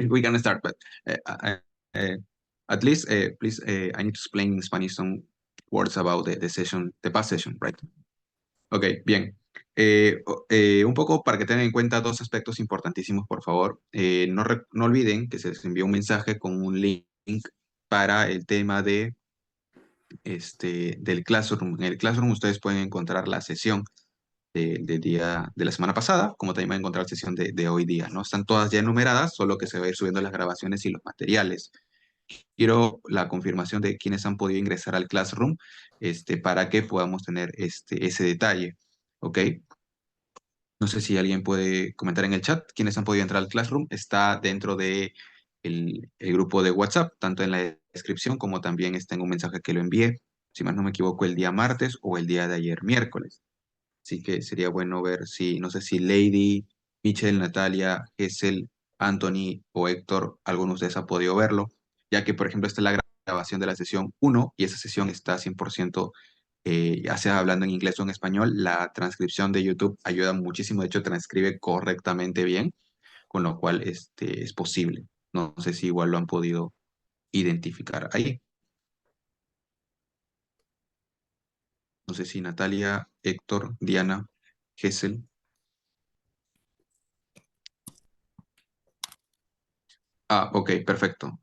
we can start, but uh, at least, please, I need to explain in Spanish some words about the session, the past session, right? Ok, bien. Un poco para que tengan en cuenta dos aspectos importantísimos, por favor. No olviden que se les envió un mensaje con un link para el tema del Classroom. En el Classroom ustedes pueden encontrar la sesión del día de la semana pasada, como también van a encontrar la sesión de hoy día, ¿no? Están todas ya enumeradas, solo que se va a ir subiendo las grabaciones y los materiales. Quiero la confirmación de quienes han podido ingresar al Classroom, para que podamos tener ese detalle, ¿ok? No sé si alguien puede comentar en el chat quiénes han podido entrar al Classroom. Está dentro de el grupo de WhatsApp, tanto en la descripción como también está en un mensaje que lo envié, si más no me equivoco, el día martes o el día de ayer, miércoles. Así que sería bueno ver si, no sé si Lady, Michelle, Natalia, Gesell, Anthony o Héctor, alguno de ustedes ha podido verlo, ya que, por ejemplo, esta es la grabación de la sesión uno y esa sesión está 100%, ya sea hablando en inglés o en español. La transcripción de YouTube ayuda muchísimo, de hecho, transcribe correctamente bien, con lo cual es posible. No sé si igual lo han podido identificar ahí. No sé si Natalia, Héctor, Diana, Gesell. Ah, ok, perfecto.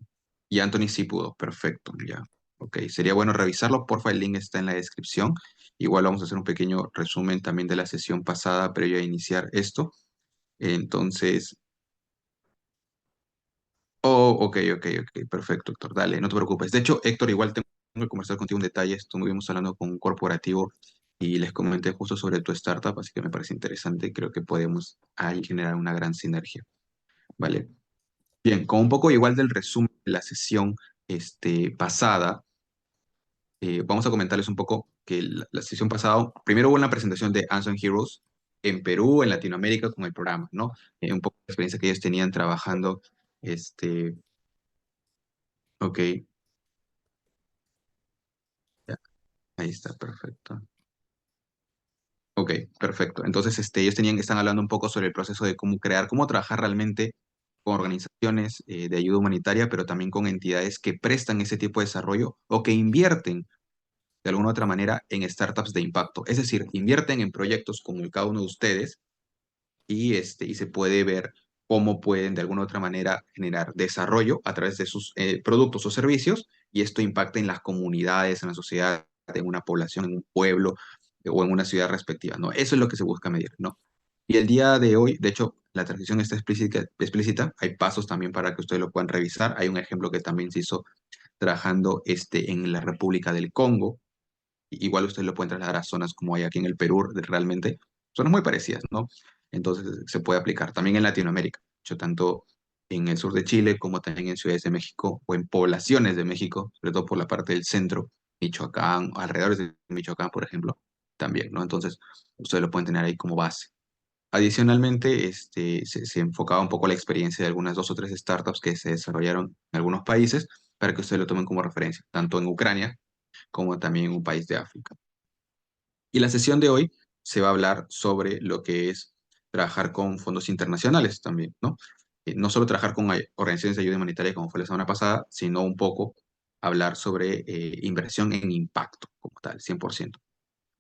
Y Anthony sí pudo, perfecto, ya. Ok, sería bueno revisarlo, porfa, el link está en la descripción. Igual vamos a hacer un pequeño resumen también de la sesión pasada previo a iniciar esto. Entonces, oh, ok, perfecto, Héctor, dale, no te preocupes. De hecho, Héctor, igual tengo que conversar contigo un detalle. Estuvimos hablando con un corporativo y les comenté justo sobre tu startup, así que me parece interesante. Creo que podemos ahí generar una gran sinergia, ¿vale? Bien, con un poco igual del resumen de la sesión pasada. Vamos a comentarles un poco que la sesión pasada, primero hubo una presentación de Unsung Heroes en Perú, en Latinoamérica, con el programa, ¿no? Un poco de experiencia que ellos tenían trabajando, este, ok, ya, ahí está, perfecto. Ok, perfecto. Entonces, ellos están hablando un poco sobre el proceso de cómo crear, cómo trabajar realmente con organizaciones de ayuda humanitaria, pero también con entidades que prestan ese tipo de desarrollo o que invierten de alguna u otra manera en startups de impacto. Es decir, invierten en proyectos como el cada uno de ustedes y se puede ver cómo pueden de alguna u otra manera generar desarrollo a través de sus productos o servicios y esto impacta en las comunidades, en la sociedad, en una población, en un pueblo o en una ciudad respectiva, ¿no? Eso es lo que se busca medir, ¿no? Y el día de hoy, de hecho, la transición está explícita, hay pasos también para que ustedes lo puedan revisar. Hay un ejemplo que también se hizo trabajando en la República del Congo. Igual ustedes lo pueden trasladar a zonas como hay aquí en el Perú, realmente, zonas muy parecidas, ¿no? Entonces se puede aplicar también en Latinoamérica, hecho tanto en el sur de Chile como también en ciudades de México o en poblaciones de México, sobre todo por la parte del centro, Michoacán, alrededor de Michoacán, por ejemplo, también, ¿no? Entonces ustedes lo pueden tener ahí como base. Adicionalmente, se enfocaba un poco la experiencia de algunas dos o tres startups que se desarrollaron en algunos países para que ustedes lo tomen como referencia, tanto en Ucrania como también en un país de África. Y la sesión de hoy se va a hablar sobre lo que es trabajar con fondos internacionales también, ¿no? No solo trabajar con organizaciones de ayuda humanitaria como fue la semana pasada, sino un poco hablar sobre inversión en impacto como tal, 100%.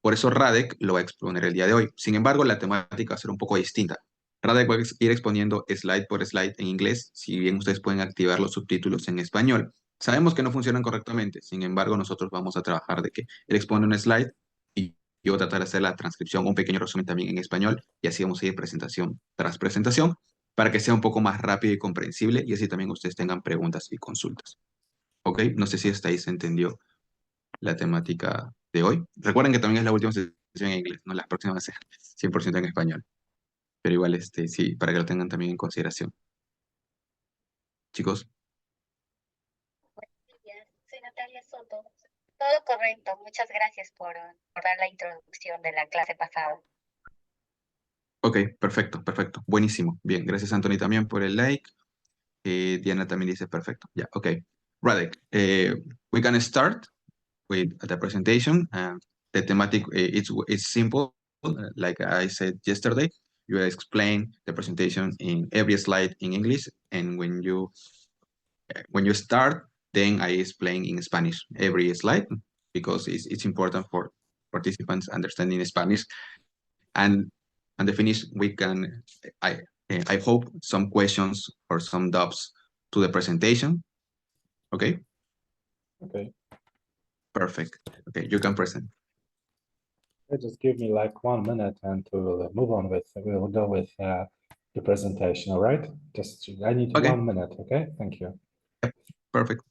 Por eso Radek lo va a exponer el día de hoy. Sin embargo, la temática va a ser un poco distinta. Radek va a ir exponiendo slide por slide en inglés, si bien ustedes pueden activar los subtítulos en español. Sabemos que no funcionan correctamente, sin embargo, nosotros vamos a trabajar de que él expone un slide y yo voy a tratar de hacer la transcripción, un pequeño resumen también en español, y así vamos a ir presentación tras presentación para que sea un poco más rápido y comprensible y así también ustedes tengan preguntas y consultas. ¿Ok? No sé si hasta ahí se entendió la temática de hoy. Recuerden que también es la última sesión en inglés, ¿no? Las próximas van a ser 100% en español, pero igual, sí, para que lo tengan también en consideración. Chicos, Buenos días, soy Natalia Soto. Todo correcto, muchas gracias por dar la introducción de la clase pasada. ok, perfecto, buenísimo. Bien, gracias Anthony también por el like. Diana también dice perfecto. Ya, ok. Radek, we can start with the presentation. The thematic, it's simple, like I said yesterday. you explain the presentation in every slide in English, and when you start, then I explain in Spanish every slide, because it's important for participants understanding Spanish. And at the finish, we can, I hope, some questions or some doubts to the presentation. Okay? Okay. Perfect. Okay, you can present. Just give me like 1 minute and we'll move on with, we'll go with the presentation, all right? Just, I need Okay. 1 minute, okay? Thank you. Perfect.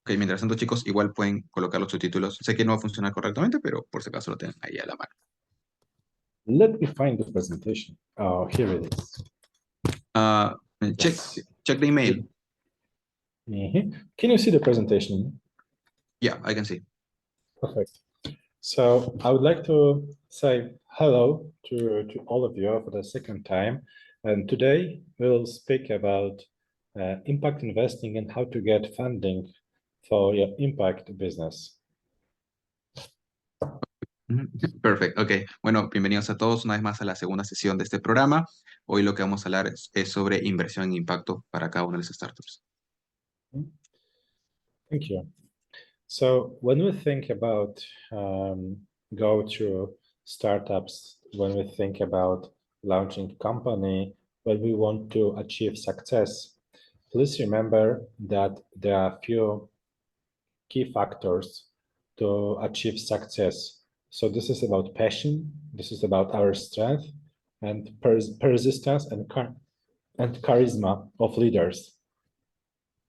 Ok, mientras tanto, chicos, igual pueden colocar los subtítulos. Sé que no va a funcionar correctamente, pero por si acaso lo tienen ahí a la mano. Let me find the presentation. Oh, here it is. Check, Yes. check the email. Can you see the presentation? Yeah, I can see. Perfect. So I would like to say hello to all of you for the second time. And today we'll speak about impact investing and how to get funding for your impact business. Perfecto, ok. Bueno, bienvenidos a todos una vez más a la segunda sesión de este programa. Hoy lo que vamos a hablar es sobre inversión en impacto para cada una de las startups. Thank you. So when we think about go to startups, when we think about launching a company, when we want to achieve success, please remember that there are a few key factors to achieve success. So this is about passion, this is about our strength and persistence and charisma of leaders.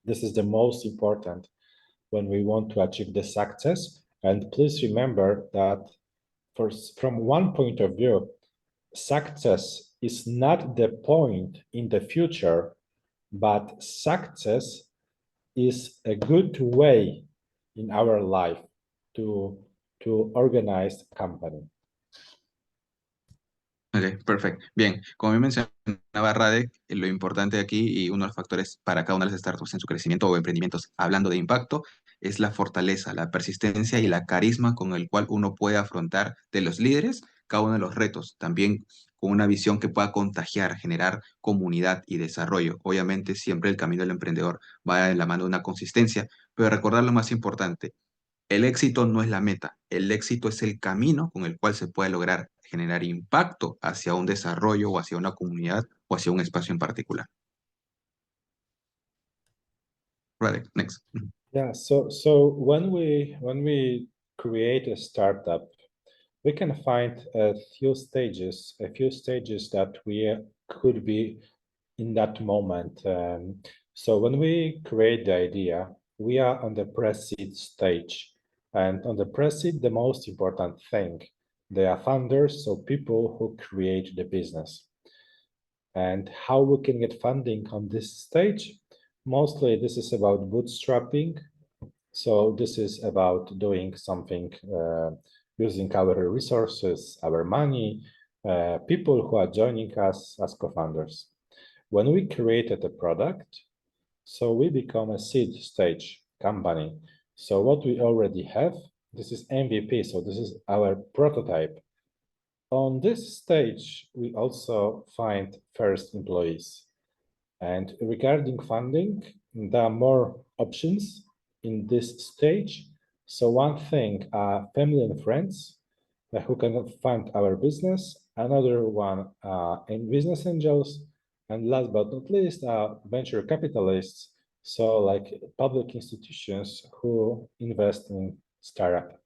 This is the most important when we want to achieve the success. And please remember that from one point of view, success is not the point in the future, but success is a good way in our life to organize a company. Ok, perfecto. Bien, como bien mencionaba Radek, lo importante aquí y uno de los factores para cada una de las startups en su crecimiento o emprendimientos, hablando de impacto, es la fortaleza, la persistencia y la carisma con el cual uno puede afrontar de los líderes cada uno de los retos, también con una visión que pueda contagiar, generar comunidad y desarrollo. Obviamente siempre el camino del emprendedor va de la mano de una consistencia, pero recordar lo más importante, el éxito no es la meta, el éxito es el camino con el cual se puede lograr generar impacto hacia un desarrollo o hacia una comunidad o hacia un espacio en particular. Right, next. Yeah, so when we create a startup, we can find a few stages that we could be in that moment. So when we create the idea, we are on the pre-seed stage. And on the pre-seed, the most important thing, they are funders, so people who create the business. And how we can get funding on this stage? Mostly this is about bootstrapping. So this is about doing something using our resources, our money, people who are joining us as co-founders. When we created a product, so we become a seed stage company. So what we already have, this is MVP, so this is our prototype. On this stage, we also find first employees. And regarding funding, there are more options in this stage. So one thing are family and friends who can fund our business. Another one are business angels. And last but not least are venture capitalists. So like public institutions who invest in startup.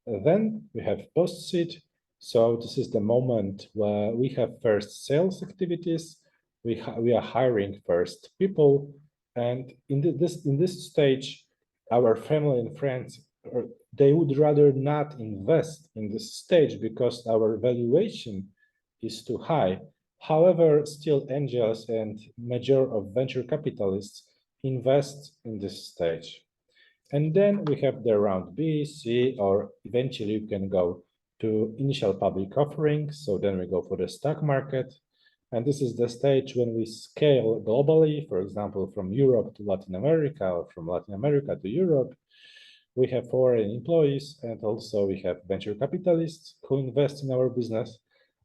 Then we have post-seed. So this is the moment where we have first sales activities. We are hiring first people, and in this stage, our family and friends, they would rather not invest in this stage because our valuation is too high. However, still angels and major of venture capitalists invest in this stage. And then we have the round B, C, or eventually you can go to initial public offering. So then we go for the stock market. And this is the stage when we scale globally, for example, from Europe to Latin America or from Latin America to Europe. We have foreign employees, and also we have venture capitalists who invest in our business.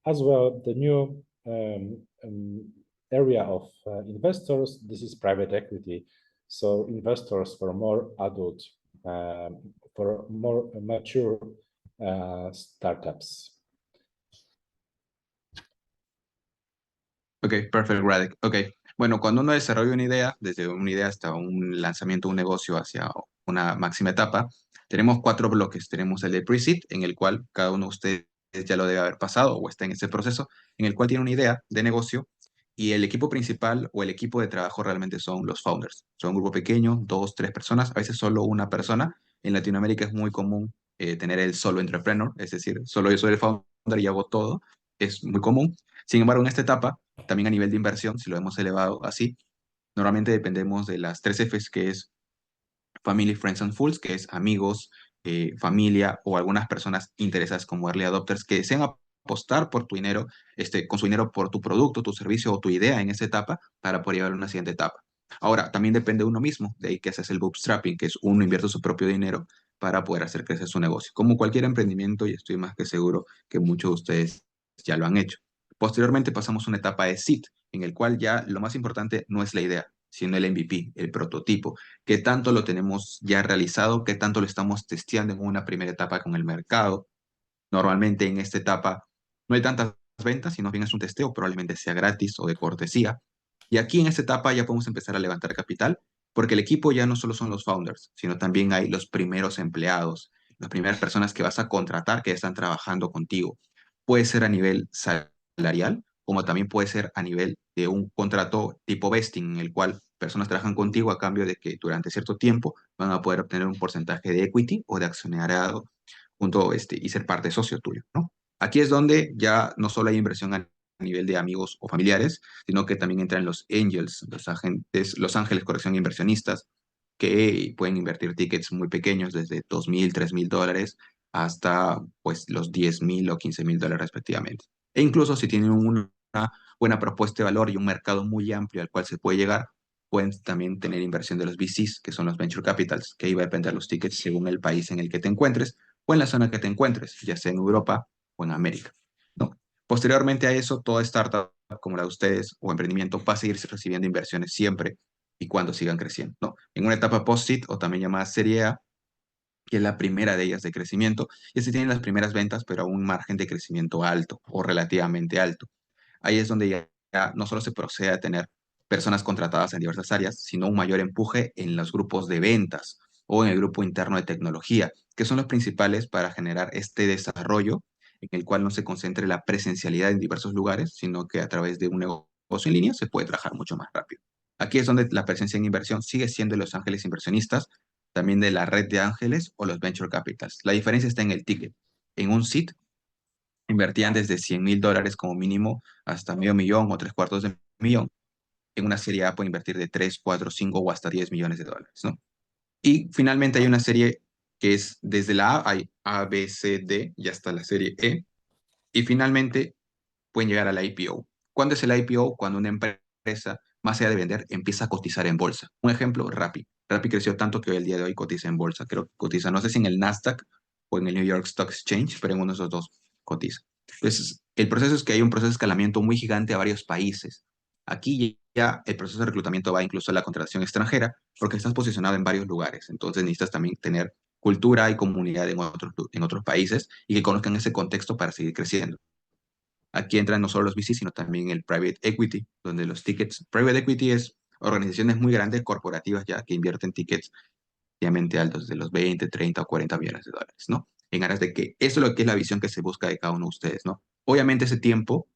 As well, the new area of investors, this is private equity. So investors for more adult, for more mature startups. Ok, perfect, Radek. Ok, bueno, cuando uno desarrolla una idea, desde una idea hasta un lanzamiento de un negocio hacia una máxima etapa, tenemos 4 bloques. Tenemos el de pre-seed, en el cual cada uno de ustedes ya lo debe haber pasado o está en ese proceso, en el cual tiene una idea de negocio y el equipo principal o el equipo de trabajo realmente son los founders. Son un grupo pequeño, 2, 3 personas, a veces solo una persona. En Latinoamérica es muy común tener el solo entrepreneur, es decir, solo yo soy el founder y hago todo. Es muy común. Sin embargo, en esta etapa, también a nivel de inversión, si lo hemos elevado así, normalmente dependemos de las 3 Fs, que es Family, Friends and Fools, que es amigos, familia o algunas personas interesadas como early adopters que desean apostar por tu dinero, con su dinero por tu producto, tu servicio o tu idea en esa etapa para poder llevar a una siguiente etapa. Ahora, también depende de uno mismo, de ahí que haces el bootstrapping, que es uno invierte su propio dinero para poder hacer crecer su negocio. Como cualquier emprendimiento, y estoy más que seguro que muchos de ustedes ya lo han hecho. Posteriormente pasamos a una etapa de seed, en el cual ya lo más importante no es la idea, sino el MVP, el prototipo. ¿Qué tanto lo tenemos ya realizado? ¿Qué tanto lo estamos testeando en una primera etapa con el mercado? Normalmente en esta etapa no hay tantas ventas, sino bien es un testeo, probablemente sea gratis o de cortesía. Y aquí en esta etapa ya podemos empezar a levantar capital, porque el equipo ya no solo son los founders, sino también hay los primeros empleados, las primeras personas que vas a contratar que están trabajando contigo. Puede ser a nivel salarial, como también puede ser a nivel de un contrato tipo vesting, en el cual personas trabajan contigo a cambio de que durante cierto tiempo van a poder obtener un porcentaje de equity o de accionariado y ser parte socio tuyo, ¿no? Aquí es donde ya no solo hay inversión a nivel de amigos o familiares, sino que también entran los angels, los ángeles corrección inversionistas, que pueden invertir tickets muy pequeños, desde $2,000, $3,000 hasta pues los $10,000 o $15,000 respectivamente. E incluso si tienen una buena propuesta de valor y un mercado muy amplio al cual se puede llegar, pueden también tener inversión de los VCs, que son los Venture Capitals, que ahí va a depender los tickets según el país en el que te encuentres o en la zona que te encuentres, ya sea en Europa o en América, ¿no? Posteriormente a eso, toda startup como la de ustedes o emprendimiento va a seguir recibiendo inversiones siempre y cuando sigan creciendo, ¿no? En una etapa post-seed o también llamada Serie A, que es la primera de ellas de crecimiento, y se tienen las primeras ventas, pero a un margen de crecimiento alto o relativamente alto. Ahí es donde ya no solo se procede a tener personas contratadas en diversas áreas, sino un mayor empuje en los grupos de ventas o en el grupo interno de tecnología, que son los principales para generar este desarrollo en el cual no se concentre la presencialidad en diversos lugares, sino que a través de un negocio en línea se puede trabajar mucho más rápido. Aquí es donde la presencia en inversión sigue siendo de los ángeles inversionistas, también de la red de ángeles o los venture capitals. La diferencia está en el ticket. En un seed invertían desde $100,000 como mínimo hasta $500,000 o $750,000. En una serie A puede invertir de 3, 4, 5 o hasta $10 millones, ¿no? Y finalmente hay una serie que es desde la A, hay A, B, C, D y hasta la serie E. Y finalmente pueden llegar al IPO. ¿Cuándo es el IPO? Cuando una empresa, más allá de vender, empieza a cotizar en bolsa. Un ejemplo, Rappi. Rappi creció tanto que hoy el día de hoy cotiza en bolsa. Creo que cotiza, no sé si en el Nasdaq o en el New York Stock Exchange, pero en uno de esos dos cotiza. Entonces, el proceso es que hay un proceso de escalamiento muy gigante a varios países. Aquí ya el proceso de reclutamiento va incluso a la contratación extranjera, porque estás posicionado en varios lugares. Entonces necesitas también tener cultura y comunidad en otros países y que conozcan ese contexto para seguir creciendo. Aquí entran no solo los VC, sino también el private equity, donde los tickets, private equity es organizaciones muy grandes, corporativas ya, que invierten tickets obviamente altos, de los 20, 30 o $40 millones, ¿no? En aras de que eso es lo que es la visión que se busca de cada uno de ustedes, ¿no? Obviamente ese tiempo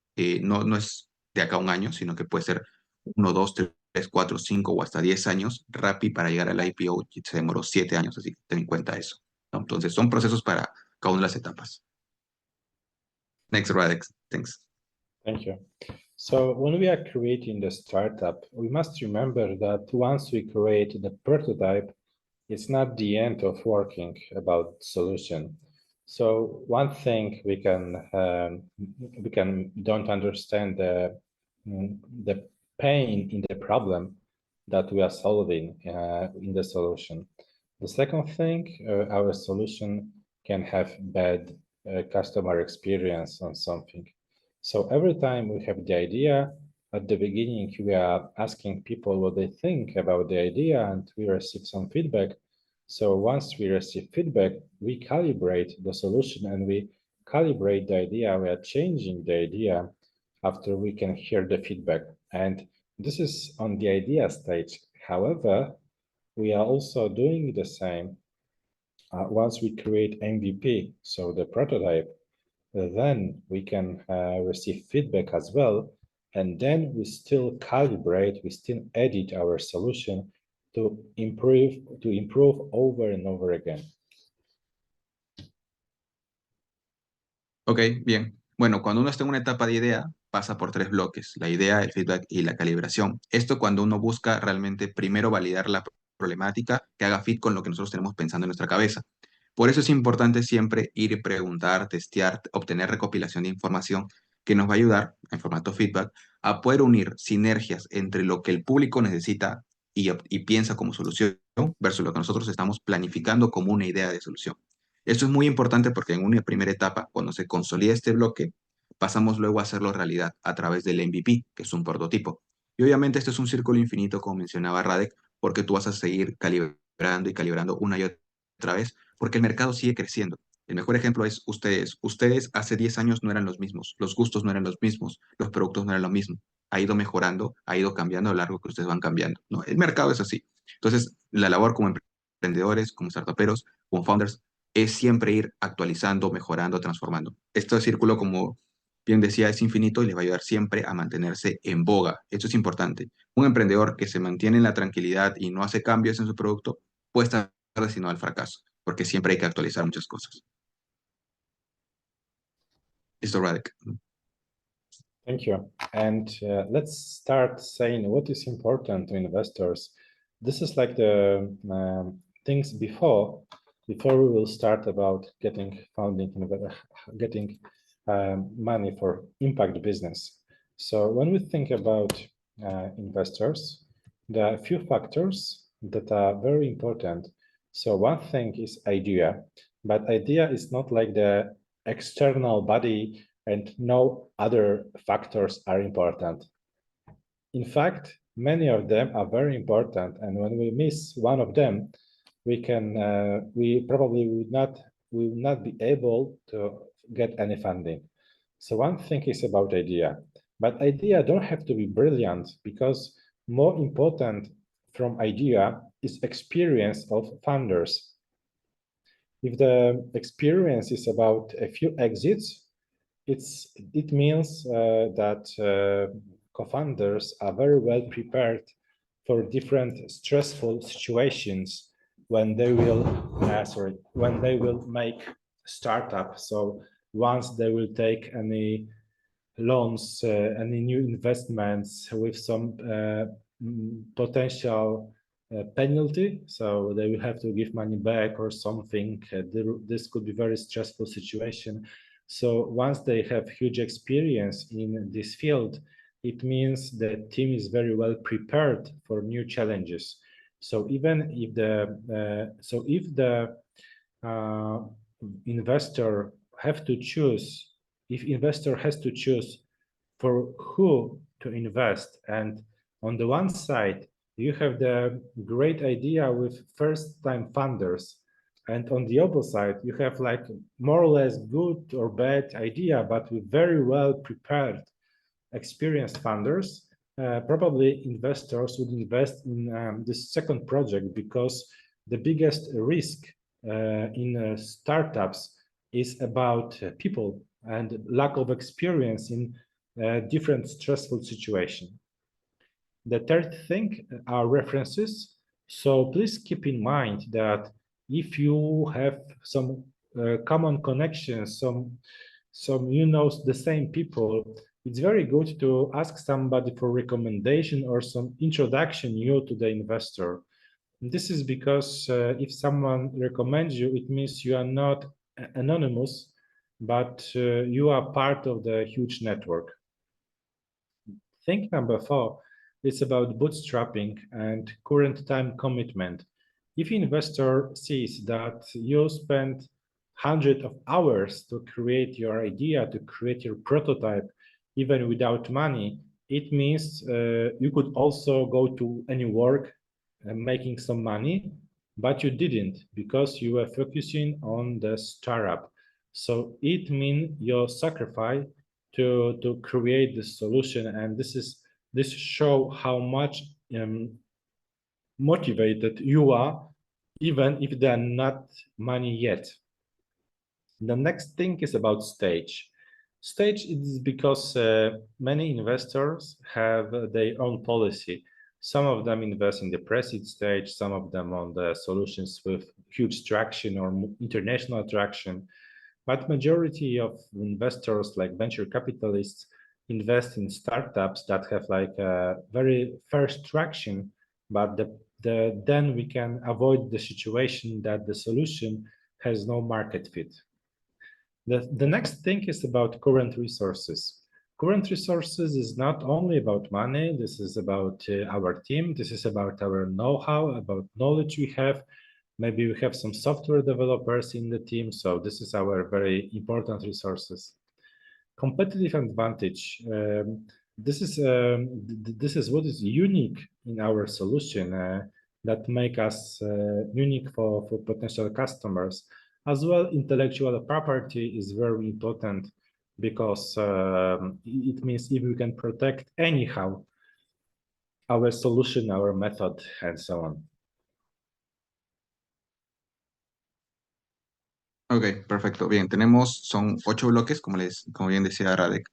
no es de acá a un año, sino que puede ser 1, 2, 3, 4, 5 o hasta 10 años. Rappi para llegar al IPO se demoró 7 años, así que ten en cuenta eso, ¿no? Entonces son procesos para cada una de las etapas. Next, Radex. Thanks. Thank you. So when we are creating the startup, we must remember that once we create the prototype, it's not the end of working about solution. So one thing we can don't understand the pain in the problem that we are solving in the solution. The second thing, our solution can have bad customer experience on something. So every time we have the idea, at the beginning, we are asking people what they think about the idea, and we receive some feedback. So once we receive feedback, we calibrate the solution and we calibrate the idea. We are changing the idea after we can hear the feedback. And this is on the idea stage. However, we are also doing the same once we create MVP, so the prototype. Then we can receive feedback as well, and then we still calibrate, we still edit our solution to improve over and over again. Ok, bien. Bueno, cuando uno está en una etapa de idea, pasa por 3 bloques: la idea, el feedback y la calibración. Esto cuando uno busca realmente primero validar la problemática que haga fit con lo que nosotros tenemos pensando en nuestra cabeza. Por eso es importante siempre ir y preguntar, testear, obtener recopilación de información que nos va a ayudar, en formato feedback, a poder unir sinergias entre lo que el público necesita y piensa como solución versus lo que nosotros estamos planificando como una idea de solución. Esto es muy importante porque en una primera etapa, cuando se consolida este bloque, pasamos luego a hacerlo realidad a través del MVP, que es un prototipo. Y obviamente esto es un círculo infinito, como mencionaba Radek, porque tú vas a seguir calibrando y calibrando una y otra vez, porque el mercado sigue creciendo. El mejor ejemplo es ustedes. Ustedes hace 10 años no eran los mismos, los gustos no eran los mismos, los productos no eran lo mismo. Ha ido mejorando, ha ido cambiando a lo largo que ustedes van cambiando, ¿no? El mercado es así. Entonces, la labor como emprendedores, como startuperos, como founders, es siempre ir actualizando, mejorando, transformando. Este círculo, como bien decía, es infinito y les va a ayudar siempre a mantenerse en boga. Esto es importante. Un emprendedor que se mantiene en la tranquilidad y no hace cambios en su producto puede estar destinado al fracaso, porque siempre hay que actualizar muchas cosas. Listo, Radek. Thank you. And let's start saying what is important to investors. This is like the things before we will start about getting funding, getting money for impact business. So when we think about investors, there are a few factors that are very important. So one thing is idea, but idea is not like the external body and no other factors are important. In fact, many of them are very important, and when we miss one of them, we probably will not be able to get any funding. So one thing is about idea, but idea don't have to be brilliant, because more important from idea is experience of funders. If the experience is about a few exits, it means that co-founders are very well prepared for different stressful situations when they will make startup. So once they will take any loans, any new investments with some potential penalty, so they will have to give money back or something. This could be very stressful situation. So once they have huge experience in this field, it means the team is very well prepared for new challenges. So even if the investor have to choose, if investor has to choose for who to invest, and on the one side you have the great idea with first-time funders, and on the other side you have like more or less good or bad idea but with very well prepared experienced funders, probably investors would invest in this second project, because the biggest risk in startups is about people and lack of experience in different stressful situations. The third thing are references. So please keep in mind that if you have some common connections, some the same people, it's very good to ask somebody for recommendation or some introduction you to the investor. This is because if someone recommends you, it means you are not anonymous, but you are part of the huge network. Think number 4 is about bootstrapping and current time commitment. If investor sees that you spent hundreds of hours to create your idea, to create your prototype, even without money, it means you could also go to any work making some money, but you didn't because you were focusing on the startup. So it means you sacrifice to create the solution, and this show how much motivated you are, even if they're not money yet. The next thing is about stage. Stage is because many investors have their own policy. Some of them invest in the pre-seed stage, some of them on the solutions with huge traction or international traction. But majority of investors, like venture capitalists, invest in startups that have like a very first traction, but then we can avoid the situation that the solution has no market fit. The next thing is about current resources. Current resources is not only about money, this is about our team, this is about our know-how, about knowledge we have. Maybe we have some software developers in the team, so this is our very important resources. Competitive advantage. This is what is unique in our solution that make us unique for potential customers. As well, intellectual property is very important because it means if we can protect anyhow our solution, our method, and so on. Ok, perfecto. Bien, son 8 bloques, como bien decía Radek.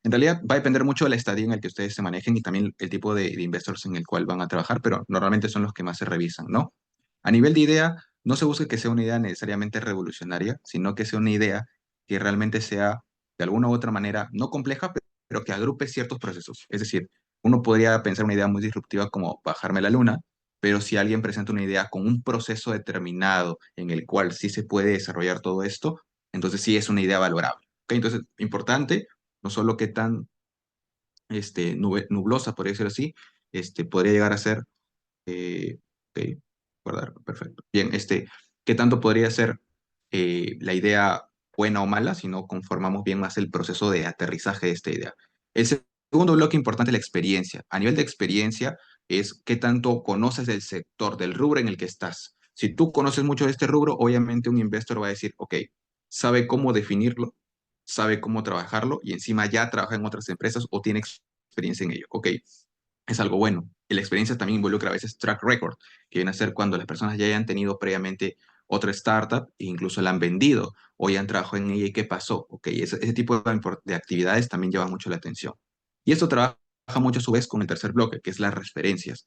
En realidad va a depender mucho del estadio en el que ustedes se manejen y también el tipo de investors en el cual van a trabajar, pero normalmente son los que más se revisan, ¿no? A nivel de idea, no se busca que sea una idea necesariamente revolucionaria, sino que sea una idea que realmente sea de alguna u otra manera no compleja, pero que agrupe ciertos procesos. Es decir, uno podría pensar una idea muy disruptiva como bajarme a la luna, pero si alguien presenta una idea con un proceso determinado en el cual sí se puede desarrollar todo esto, entonces sí es una idea valorable. ¿Ok? Entonces, importante, no solo qué tan nublosa, por decirlo así, podría llegar a ser, ok, guardar, perfecto. Bien, qué tanto podría ser la idea buena o mala si no conformamos bien más el proceso de aterrizaje de esta idea. El segundo bloque importante es la experiencia. A nivel de experiencia es qué tanto conoces del sector, del rubro en el que estás. Si tú conoces mucho de este rubro, obviamente un investor va a decir, ok, sabe cómo definirlo, sabe cómo trabajarlo y encima ya trabaja en otras empresas o tiene experiencia en ello. Ok, es algo bueno. Y la experiencia también involucra a veces track record, que viene a ser cuando las personas ya hayan tenido previamente otra startup e incluso la han vendido o ya han trabajado en ella y qué pasó. Ok, ese tipo de actividades también llama mucho la atención. Y esto trabaja mucho a su vez con el tercer bloque, que es las referencias.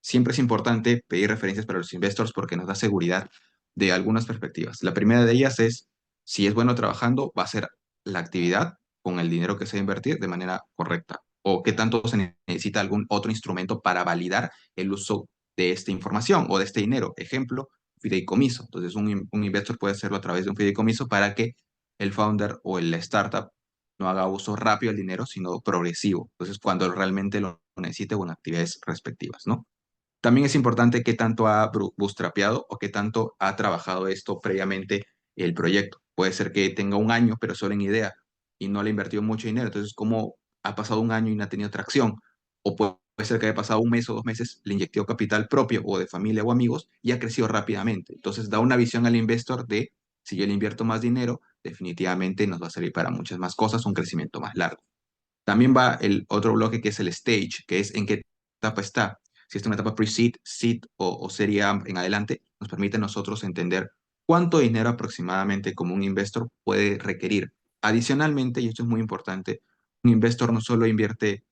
Siempre es importante pedir referencias para los investors porque nos da seguridad de algunas perspectivas. La primera de ellas es, si es bueno trabajando, va a ser la actividad con el dinero que se va a invertir de manera correcta o qué tanto se necesita algún otro instrumento para validar el uso de esta información o de este dinero. Ejemplo, fideicomiso. Entonces, un investor puede hacerlo a través de un fideicomiso para que el founder o el startup no haga uso rápido del dinero, sino progresivo. Entonces, cuando realmente lo necesite, con actividades respectivas, ¿no? También es importante qué tanto ha bootstrapeado o qué tanto ha trabajado esto previamente el proyecto. Puede ser que tenga un año, pero solo en idea y no le ha invertido mucho dinero. Entonces, ¿cómo ha pasado un año y no ha tenido tracción? O puede ser que haya pasado un mes o 2 meses, le inyectó capital propio o de familia o amigos y ha crecido rápidamente. Entonces, da una visión al investor de si yo le invierto más dinero, definitivamente nos va a servir para muchas más cosas, un crecimiento más largo. También va el otro bloque que es el stage, que es en qué etapa está. Si está en una etapa pre-seed, seed o serie A en adelante, nos permite a nosotros entender cuánto dinero aproximadamente como un investor puede requerir. Adicionalmente, y esto es muy importante, un investor no solo invierte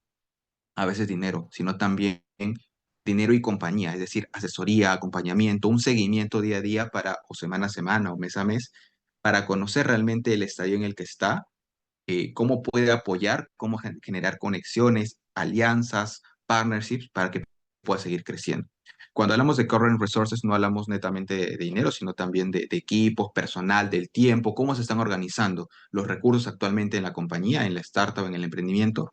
a veces dinero, sino también dinero y compañía, es decir, asesoría, acompañamiento, un seguimiento día a día o semana a semana o mes a mes, para conocer realmente el estadio en el que está, cómo puede apoyar, cómo generar conexiones, alianzas, partnerships para que pueda seguir creciendo. Cuando hablamos de current resources, no hablamos netamente de dinero, sino también de equipos, personal, del tiempo, cómo se están organizando los recursos actualmente en la compañía, en la startup, en el emprendimiento,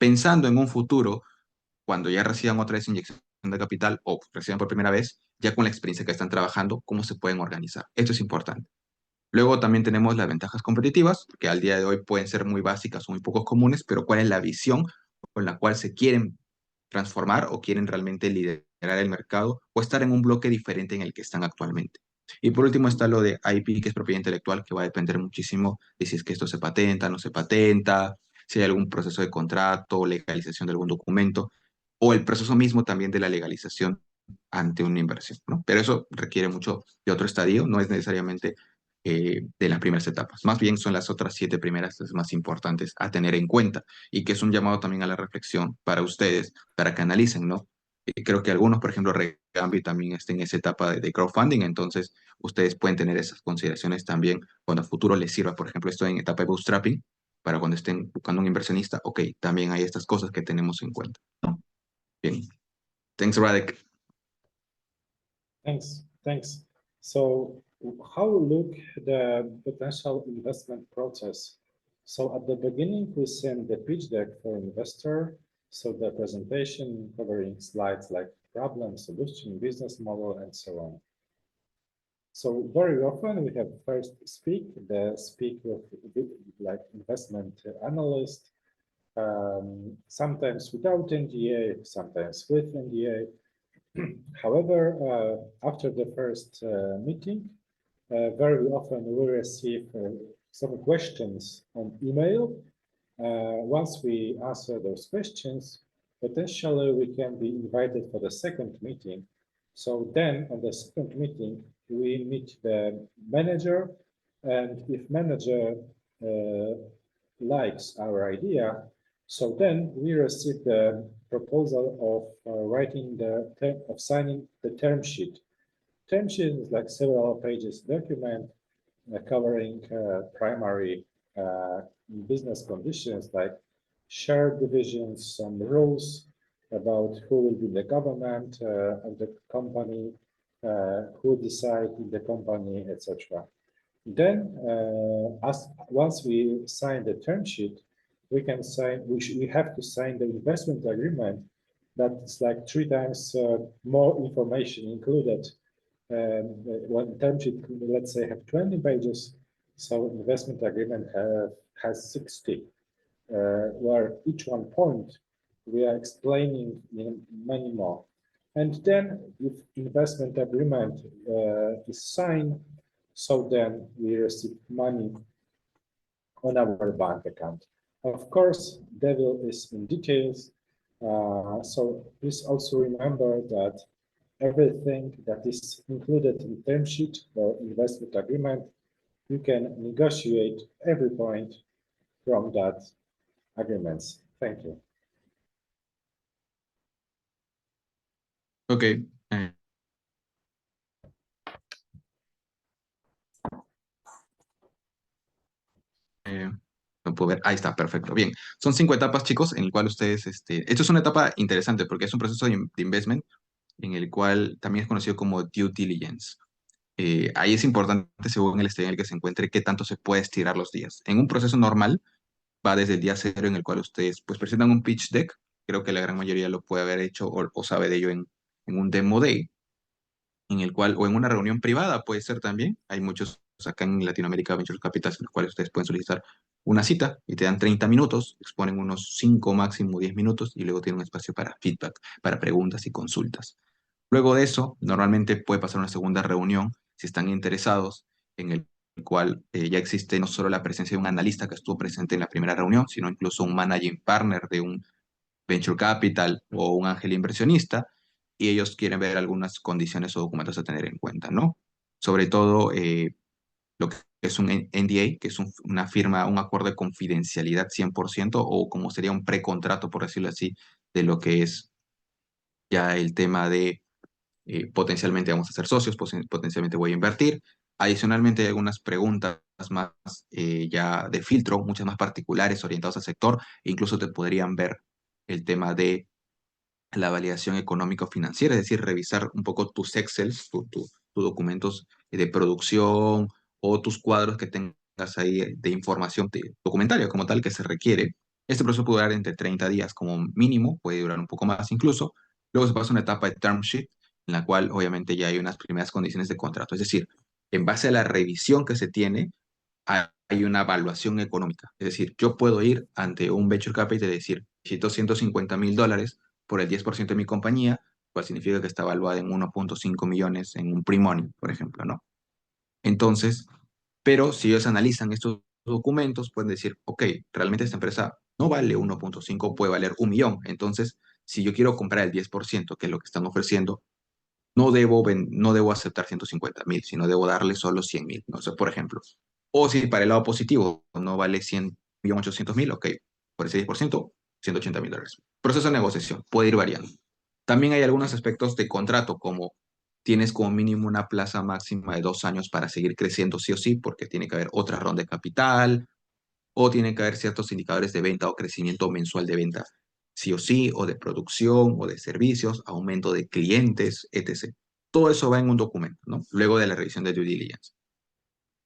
pensando en un futuro, cuando ya reciban otra vez inyección de capital o reciban por primera vez, ya con la experiencia que están trabajando, cómo se pueden organizar. Esto es importante. Luego también tenemos las ventajas competitivas, que al día de hoy pueden ser muy básicas o muy pocos comunes, pero cuál es la visión con la cual se quieren transformar o quieren realmente liderar el mercado o estar en un bloque diferente en el que están actualmente. Y por último está lo de IP, que es propiedad intelectual, que va a depender muchísimo de si es que esto se patenta, no se patenta, si hay algún proceso de contrato, legalización de algún documento, o el proceso mismo también de la legalización ante una inversión, ¿no? Pero eso requiere mucho de otro estadio, no es necesariamente de las primeras etapas. Más bien son las otras 7 primeras las más importantes a tener en cuenta y que es un llamado también a la reflexión para ustedes, para que analicen, ¿no? Creo que algunos, por ejemplo, Regambi también está en esa etapa de crowdfunding, entonces ustedes pueden tener esas consideraciones también cuando a futuro les sirva, por ejemplo, esto en etapa de bootstrapping, para cuando estén buscando un inversionista, ok, también hay estas cosas que tenemos en cuenta, ¿no? Bien. Thanks, Radek. Thanks. So how look the potential investment process? So at the beginning, we send the pitch deck for investor. So the presentation covering slides like problem, solution, business model, and so on. So very often we have first speak with like investment analyst, sometimes without NDA, sometimes with NDA. However, after the first meeting, very often we receive some questions on email. Once we answer those questions, potentially we can be invited for the second meeting. So then on the second meeting, we meet the manager, and if manager likes our idea, so then we receive the proposal of signing the term sheet. Term sheet is like several pages document covering primary business conditions like share divisions, some rules about who will be the government of the company, who decide in the company, etc. Then, once we sign the term sheet, we have to sign the investment agreement. That's like 3 times more information included. One term sheet, let's say, have 20 pages, so investment agreement has 60, where each one point we are explaining many more. And then if investment agreement is signed, so then we receive money on our bank account. Of course, devil is in details. So please also remember that everything that is included in term sheet or investment agreement, you can negotiate every point from that agreements. Thank you. Ok. No puedo ver. Ahí está, perfecto. Bien, son 5 etapas, chicos, en el cual ustedes, esto es una etapa interesante porque es un proceso de investment en el cual también es conocido como due diligence. Ahí es importante, según el estadio en el que se encuentre, qué tanto se puede estirar los días. En un proceso normal, va desde el día cero en el cual ustedes pues presentan un pitch deck. Creo que la gran mayoría lo puede haber hecho o sabe de ello en un demo day, en el cual, o en una reunión privada puede ser también. Hay muchos acá en Latinoamérica, Venture Capitals, en los cuales ustedes pueden solicitar una cita y te dan 30 minutos, exponen unos 5 máximo 10 minutos y luego tienen un espacio para feedback, para preguntas y consultas. Luego de eso, normalmente puede pasar una segunda reunión si están interesados, en el cual ya existe no solo la presencia de un analista que estuvo presente en la primera reunión, sino incluso un managing partner de un venture capital o un ángel inversionista, y ellos quieren ver algunas condiciones o documentos a tener en cuenta, ¿no? Sobre todo lo que es un NDA, que es una firma, un acuerdo de confidencialidad 100%, o como sería un precontrato, por decirlo así, de lo que es ya el tema de potencialmente vamos a ser socios, potencialmente voy a invertir. Adicionalmente, hay algunas preguntas más ya de filtro, muchas más particulares, orientadas al sector, e incluso te podrían ver el tema de la validación económico-financiera, es decir, revisar un poco tus Excels, tus documentos de producción o tus cuadros que tengas ahí de información documentaria como tal que se requiere Este proceso puede durar entre 30 días como mínimo, puede durar un poco más incluso. Luego se pasa a una etapa de term sheet, en la cual obviamente ya hay unas primeras condiciones de contrato. Es decir, en base a la revisión que se tiene, hay una evaluación económica. Es decir, yo puedo ir ante un venture capital y decir, necesito $150,000 por el 10% de mi compañía, cual significa que está evaluada en 1.5 millones en un pre-money, por ejemplo, ¿no? Entonces, pero si ellos analizan estos documentos, pueden decir, ok, realmente esta empresa no vale 1.5, puede valer 1 millón. Entonces, si yo quiero comprar el 10%, que es lo que están ofreciendo, no debo aceptar 150,000, sino debo darle solo 100,000, no sé, por ejemplo. O si para el lado positivo no vale 100,800,000, ok, por ese 10%, $180,000. Proceso de negociación puede ir variando. También hay algunos aspectos de contrato, como tienes como mínimo una plaza máxima de 2 años para seguir creciendo sí o sí, porque tiene que haber otra ronda de capital, o tiene que haber ciertos indicadores de venta o crecimiento mensual de ventas, sí o sí, o de producción, o de servicios, aumento de clientes, etc. Todo eso va en un documento, ¿no? Luego de la revisión de due diligence.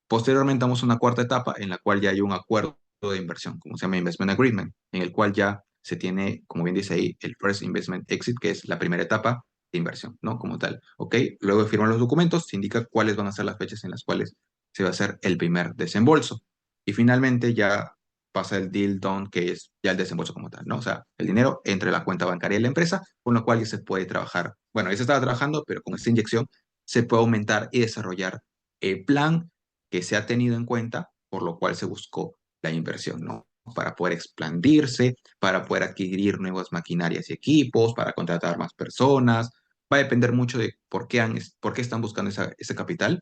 Posteriormente damos una cuarta etapa en la cual ya hay un acuerdo de inversión, como se llama Investment Agreement, en el cual ya se tiene, como bien dice ahí, el First Investment Exit, que es la primera etapa de inversión, ¿no? Como tal, ¿ok? Luego de firmar los documentos, se indica cuáles van a ser las fechas en las cuales se va a hacer el primer desembolso. Y finalmente ya pasa el deal done, que es ya el desembolso como tal, ¿no? O sea, el dinero entre la cuenta bancaria de la empresa, con lo cual ya se puede trabajar. Bueno, ya se estaba trabajando, pero con esta inyección se puede aumentar y desarrollar el plan que se ha tenido en cuenta, por lo cual se buscó la inversión, ¿no? Para poder expandirse, para poder adquirir nuevas maquinarias y equipos, para contratar más personas. Va a depender mucho de por qué están buscando ese capital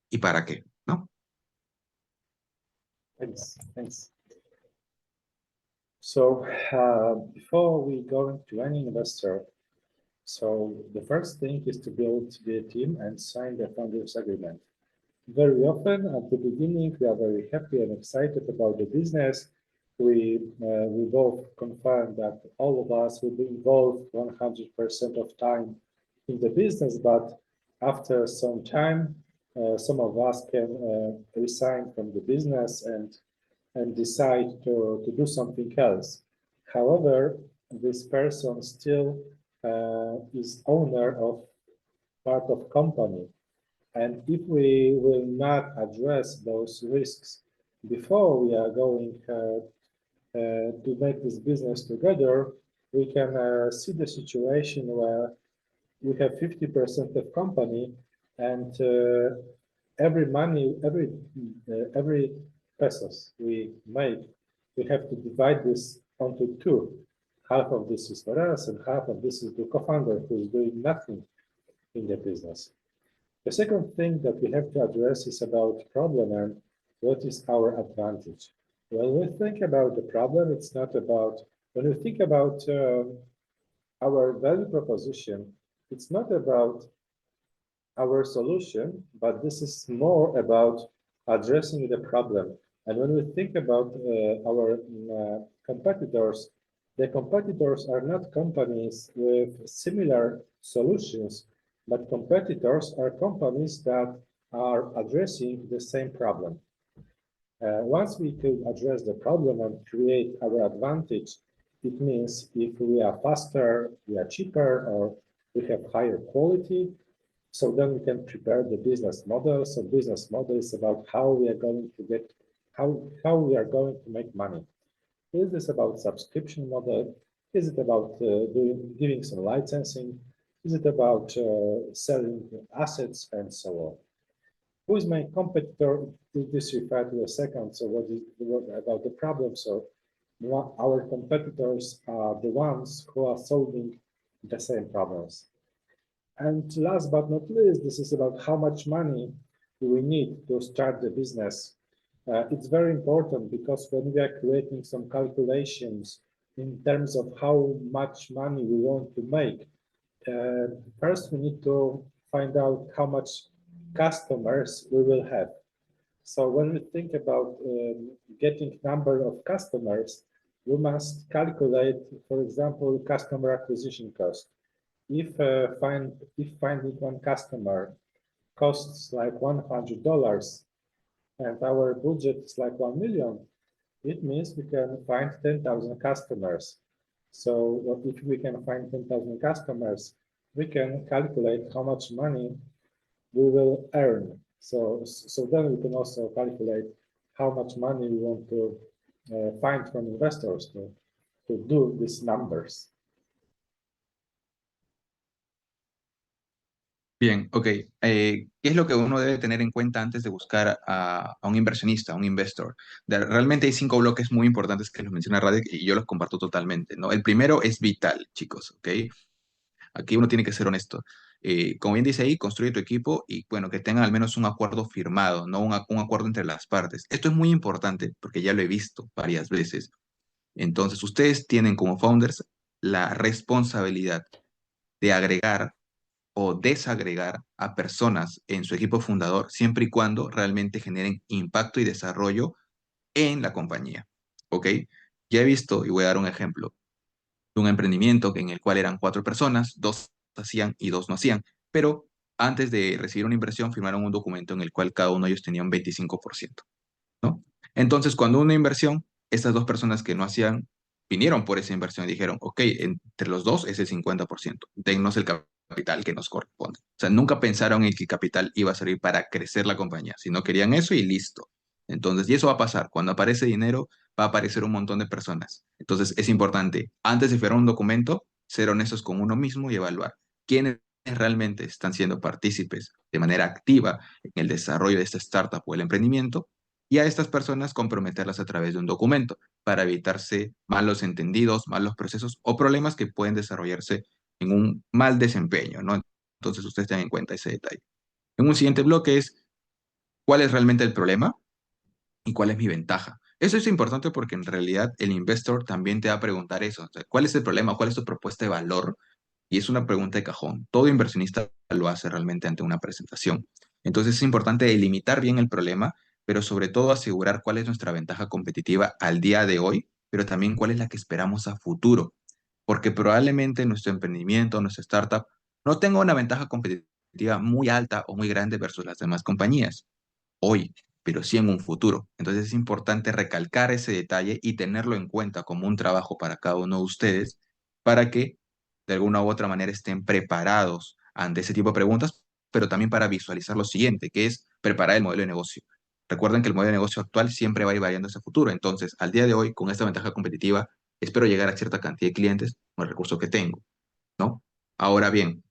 y para qué, ¿no? Thanks. So before we go into any investor, so the first thing is to build the team and sign the founders agreement. Very often at the beginning, we are very happy and excited about the business. We both confirm that all of us will be involved 100% of time in the business, but after some time, some of us can resign from the business and decide to do something else. However, this person still is owner of part of company. And if we will not address those risks before we are going to make this business together, we can see the situation where we have 50% of company and every pesos we make, we have to divide this onto two. Half of this is for us and half of this is the co-founder who is doing nothing in the business. The second thing that we have to address is about problem and what is our advantage. When we think about the problem, it's not about, when we think about our value proposition, it's not about our solution, but this is more about addressing the problem. And when we think about our competitors, the competitors are not companies with similar solutions, but competitors are companies that are addressing the same problem. Once we could address the problem and create our advantage, it means if we are faster, we are cheaper, or we have higher quality, so then we can prepare the business model. So business model is about how we are going to get, how we are going to make money. Is this about subscription model? Is it about giving some licensing? Is it about selling assets and so on? Who is my competitor? This referred to a second. So what about the problem? So our competitors are the ones who are solving the same problems. And last but not least, this is about how much money do we need to start the business. It's very important because when we are creating some calculations in terms of how much money we want to make, first we need to find out how much customers we will have. So when we think about getting number of customers, we must calculate, for example, customer acquisition cost. If finding one customer costs like $100 and our budget is like 1 million, It means we can find 10,000 customers. So if we can find 10,000 customers, we can calculate how much money we will earn. So then we can also calculate how much money we want to find from investors to do these numbers. Bien, ok. ¿Qué es lo que uno debe tener en cuenta antes de buscar a un inversionista, a un investor? Realmente hay 5 bloques muy importantes que los menciona Radek y yo los comparto totalmente, ¿no? El primero es vital, chicos, ¿ok? Aquí uno tiene que ser honesto. Como bien dice ahí, construye tu equipo y, bueno, que tengan al menos un acuerdo firmado, ¿no? Un acuerdo entre las partes. Esto es muy importante porque ya lo he visto varias veces. Entonces, ustedes tienen como founders la responsabilidad de agregar o desagregar a personas en su equipo fundador siempre y cuando realmente generen impacto y desarrollo en la compañía. ¿Ok? Ya he visto, y voy a dar un ejemplo, de un emprendimiento en el cual eran 4 personas, 2 hacían y 2 no hacían, pero antes de recibir una inversión firmaron un documento en el cual cada uno de ellos tenía un 25%, ¿no? Entonces, cuando una inversión, estas 2 personas que no hacían, vinieron por esa inversión y dijeron, ok, entre los dos es el 50%, dennos el capital que nos corresponde. O sea, nunca pensaron en que el capital iba a servir para crecer la compañía, sino querían eso y listo. Entonces, y eso va a pasar. Cuando aparece dinero, va a aparecer un montón de personas. Entonces, es importante, antes de firmar un documento, ser honestos con uno mismo y evaluar quiénes realmente están siendo partícipes de manera activa en el desarrollo de esta startup o el emprendimiento y a estas personas comprometerlas a través de un documento para evitarse malos entendidos, malos procesos o problemas que pueden desarrollarse en un mal desempeño, ¿no? Entonces ustedes tengan en cuenta ese detalle. En un siguiente bloque es cuál es realmente el problema y cuál es mi ventaja. Eso es importante porque en realidad el investor también te va a preguntar eso, o sea, ¿cuál es el problema? ¿Cuál es tu propuesta de valor? Y es una pregunta de cajón. Todo inversionista lo hace realmente ante una presentación. Entonces es importante delimitar bien el problema, pero sobre todo asegurar cuál es nuestra ventaja competitiva al día de hoy, pero también cuál es la que esperamos a futuro. Porque probablemente nuestro emprendimiento, nuestra startup, no tenga una ventaja competitiva muy alta o muy grande versus las demás compañías hoy, pero sí en un futuro. Entonces es importante recalcar ese detalle y tenerlo en cuenta como un trabajo para cada uno de ustedes para que de alguna u otra manera estén preparados ante ese tipo de preguntas, pero también para visualizar lo siguiente, que es preparar el modelo de negocio. Recuerden que el modelo de negocio actual siempre va a ir variando hacia el futuro. Entonces, al día de hoy, con esta ventaja competitiva, espero llegar a cierta cantidad de clientes con el recurso que tengo, ¿no? Ahora bien,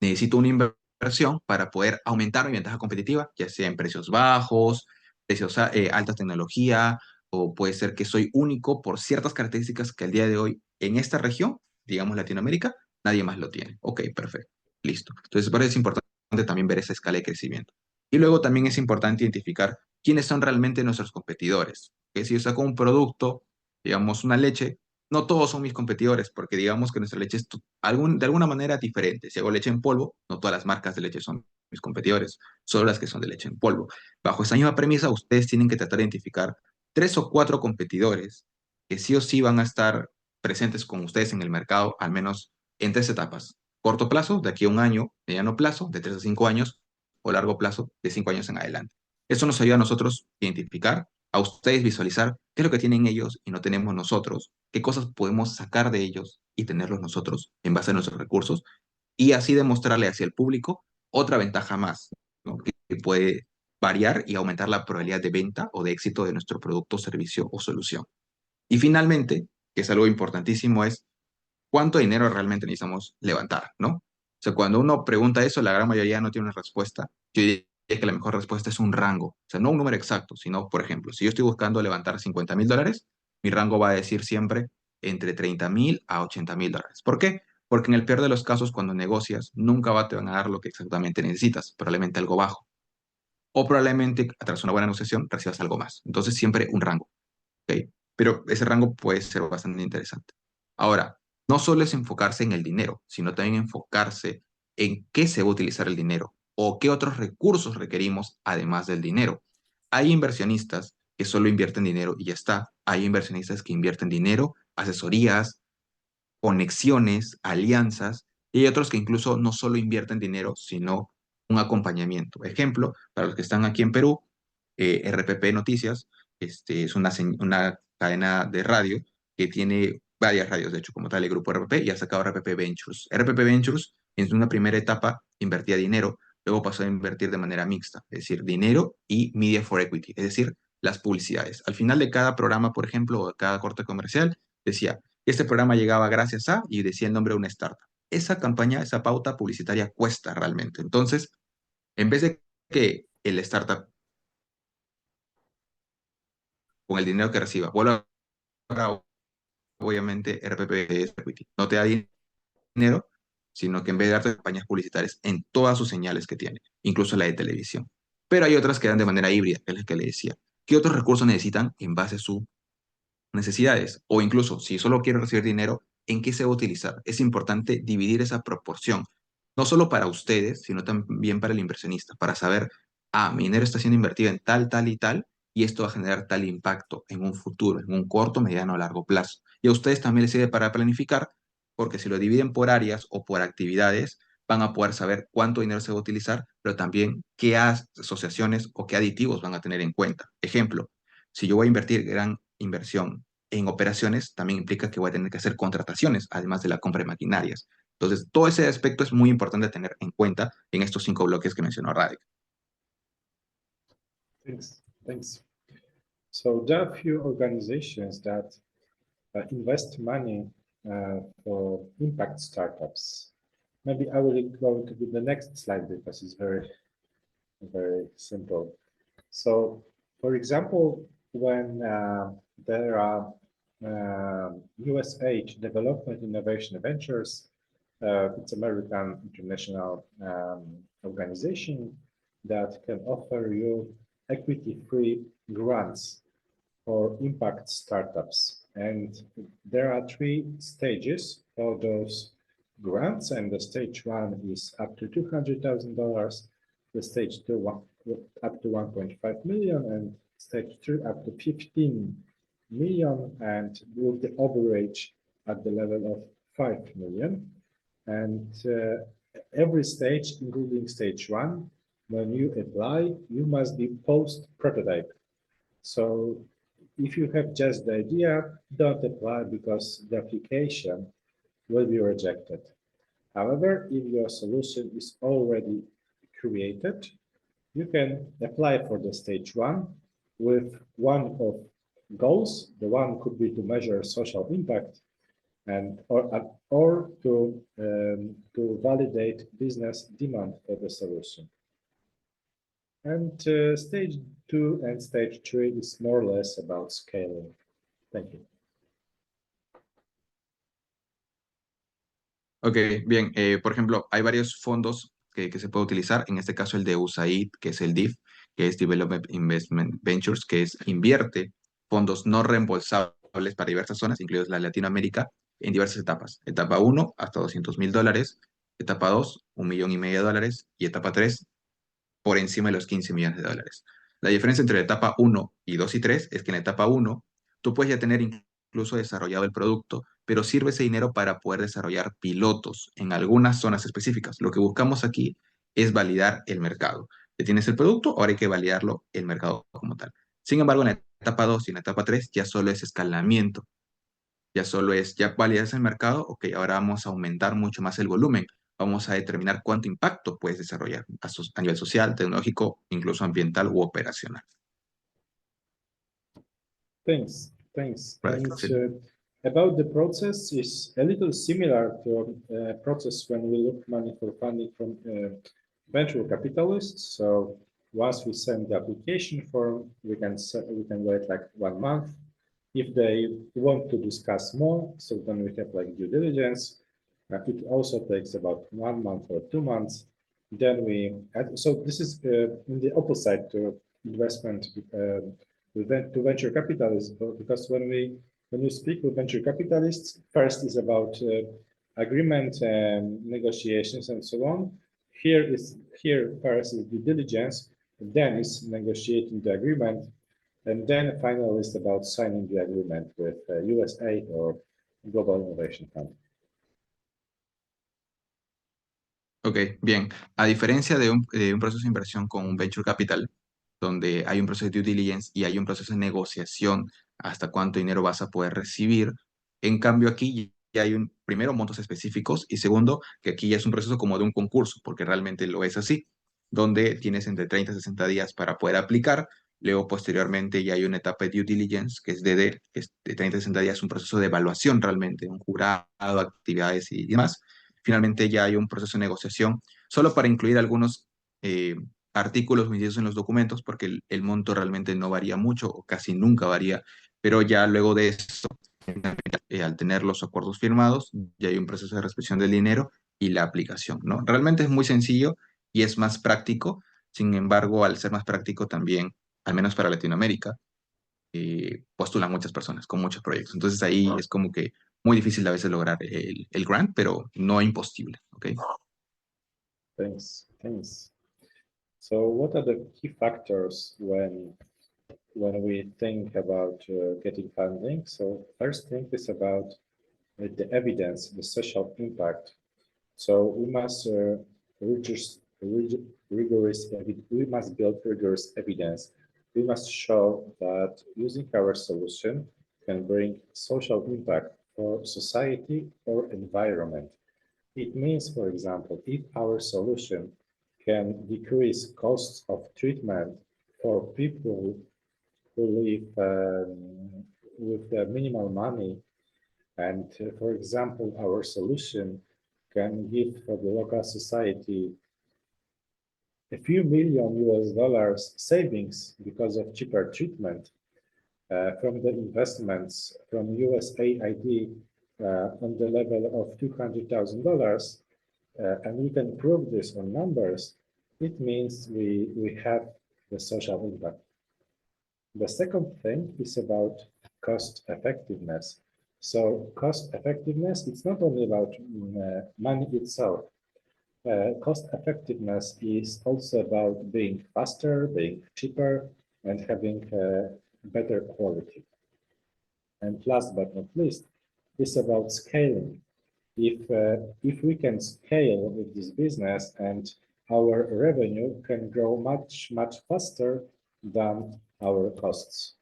necesito una inversión para poder aumentar mi ventaja competitiva, ya sea en precios bajos, precios alta tecnología, o puede ser que soy único por ciertas características que al día de hoy en esta región, digamos Latinoamérica, nadie más lo tiene. Ok, perfecto, listo. Entonces, por eso es importante también ver esa escala de crecimiento. Y luego también es importante identificar quiénes son realmente nuestros competidores. Que si yo saco un producto, digamos una leche, no todos son mis competidores, porque digamos que nuestra leche es de alguna manera diferente. Si hago leche en polvo, no todas las marcas de leche son mis competidores, solo las que son de leche en polvo. Bajo esa misma premisa, ustedes tienen que tratar de identificar 3 o 4 competidores que sí o sí van a estar presentes con ustedes en el mercado, al menos en 3 etapas. Corto plazo, de aquí a un año; mediano plazo, de 3 a 5 años; o largo plazo, de 5 años en adelante. Eso nos ayuda a nosotros a identificar, a ustedes visualizar qué es lo que tienen ellos y no tenemos nosotros, qué cosas podemos sacar de ellos y tenerlos nosotros en base a nuestros recursos, y así demostrarle hacia el público otra ventaja más, ¿no? Que puede variar y aumentar la probabilidad de venta o de éxito de nuestro producto, servicio o solución. Y finalmente, que es algo importantísimo, es cuánto dinero realmente necesitamos levantar, ¿no? O sea, cuando uno pregunta eso, la gran mayoría no tiene una respuesta. Yo diría que la mejor respuesta es un rango. O sea, no un número exacto, sino, por ejemplo, si yo estoy buscando levantar $50,000, mi rango va a decir siempre entre $30,000 a $80,000. ¿Por qué? Porque en el peor de los casos, cuando negocias, nunca te van a dar lo que exactamente necesitas, probablemente algo bajo. O probablemente, tras una buena negociación, recibas algo más. Entonces, siempre un rango. ¿Ok? Pero ese rango puede ser bastante interesante. Ahora, no solo es enfocarse en el dinero, sino también enfocarse en qué se va a utilizar el dinero o qué otros recursos requerimos además del dinero. Hay inversionistas que solo invierten dinero y ya está. Hay inversionistas que invierten dinero, asesorías, conexiones, alianzas, y hay otros que incluso no solo invierten dinero, sino un acompañamiento. Ejemplo, para los que están aquí en Perú, RPP Noticias es una cadena de radio que tiene varias radios, de hecho, como tal, el grupo RPP, y ha sacado RPP Ventures. RPP Ventures, en una primera etapa, invertía dinero, luego pasó a invertir de manera mixta, es decir, dinero y media for equity, es decir, las publicidades. Al final de cada programa, por ejemplo, o de cada corte comercial, decía, este programa llegaba gracias a, y decía el nombre de una startup. Esa campaña, esa pauta publicitaria cuesta realmente. Entonces, en vez de que el startup, con el dinero que reciba, vuelva a, obviamente, RPP es equity, no te da dinero, sino que en vez de darte campañas publicitarias en todas sus señales que tiene, incluso la de televisión. Pero hay otras que dan de manera híbrida, que es la que le decía. ¿Qué otros recursos necesitan en base a su necesidades? O incluso, si solo quiero recibir dinero, ¿en qué se va a utilizar? Es importante dividir esa proporción, no solo para ustedes, sino también para el inversionista, para saber, mi dinero está siendo invertido en tal, tal y tal, y esto va a generar tal impacto en un futuro, en un corto, mediano o largo plazo. Y a ustedes también les sirve para planificar, porque si lo dividen por áreas o por actividades, van a poder saber cuánto dinero se va a utilizar, pero también qué asociaciones o qué aditivos van a tener en cuenta. Ejemplo, si yo voy a invertir gran inversión en operaciones, también implica que voy a tener que hacer contrataciones, además de la compra de maquinarias. Entonces, todo ese aspecto es muy importante tener en cuenta en estos 5 bloques que mencionó Radek. Thanks. Thanks. So there are few organizations that invest money for impact startups. Maybe I will go to the next slide because it's very, very simple. So, for example, when there are USH Development Innovation Ventures, it's American international organization that can offer you equity-free grants for impact startups. And there are 3 stages for those grants, and the stage 1 is up to $200,000, the stage 2 up to 1.5 million, and stage 3 up to 15 million, and with the average at the level of 5 million. And every stage, including stage 1, when you apply, you must be post-prototype. So if you have just the idea, don't apply because the application will be rejected. However, if your solution is already created, you can apply for the stage 1 with one of goals. The one could be to measure social impact and or to validate business demand for the solution. And stage 2 and stage 3 is more or less about scaling. Thank you. Ok, bien. Por ejemplo, hay varios fondos que se puede utilizar. En este caso, el de USAID, que es el DIF, que es Development Investment Ventures, que invierte fondos no reembolsables para diversas zonas, incluidas la Latinoamérica, en diversas etapas. Etapa 1, hasta $200,000. Etapa 2, $1,500,000. Y etapa 3, por encima de los $15 millones. La diferencia entre la etapa 1 y 2 y 3 es que en la etapa 1 tú puedes ya tener incluso desarrollado el producto, pero sirve ese dinero para poder desarrollar pilotos en algunas zonas específicas. Lo que buscamos aquí es validar el mercado. Ya tienes el producto, ahora hay que validarlo el mercado como tal. Sin embargo, en la etapa 2 y en la etapa 3 ya solo es escalamiento. Ya validas el mercado, ok, ahora vamos a aumentar mucho más el volumen. Vamos a determinar cuánto impacto puedes desarrollar a nivel social, tecnológico, incluso ambiental u operacional. Thanks. Right. And about the process is a little similar to process when we look money for funding from venture capitalists. So once we send the application form, we can wait like 1 month. If they want to discuss more, so then we have like due diligence. It also takes about 1 month or 2 months. Then so this is in the opposite to investment to venture capitalists, because when you speak with venture capitalists, first is about agreement and negotiations and so on. Here first is due diligence, then is negotiating the agreement, and then finally is about signing the agreement with USAID or Global Innovation Fund. Ok, bien. A diferencia de un proceso de inversión con un venture capital, donde hay un proceso de due diligence y hay un proceso de negociación hasta cuánto dinero vas a poder recibir. En cambio, aquí ya hay primero, montos específicos y segundo, que aquí ya es un proceso como de un concurso, porque realmente lo es así, donde tienes entre 30 y 60 días para poder aplicar. Luego, posteriormente, ya hay una etapa de due diligence, que es que es de 30 a 60 días, un proceso de evaluación realmente, un jurado, actividades y demás. Finalmente, ya hay un proceso de negociación, solo para incluir algunos artículos medidos en los documentos, porque el monto realmente no varía mucho o casi nunca varía, pero ya luego de eso, al tener los acuerdos firmados, ya hay un proceso de recepción del dinero y la aplicación, ¿no? Realmente es muy sencillo y es más práctico. Sin embargo, al ser más práctico también, al menos para Latinoamérica, postulan muchas personas con muchos proyectos. Entonces ahí es como que muy difícil a veces lograr el grant, pero no imposible, ¿ok? Thanks. So what are the key factors when we think about getting funding? So first thing is about the evidence, the social impact. So we must we must build rigorous evidence. We must show that using our solution can bring social impact for society or environment. It means, for example, if our solution can decrease costs of treatment for people who live with minimal money, and for example, our solution can give for the local society a few million US dollars savings because of cheaper treatment from the investments from USAID on the level of $200,000, and we can prove this on numbers, it means we have the social impact. The second thing is about cost effectiveness. So cost effectiveness, it's not only about money itself. Cost effectiveness is also about being faster, being cheaper, and having better quality. And last but not least, it's about scaling. If we can scale with this business and our revenue can grow much faster than our costs.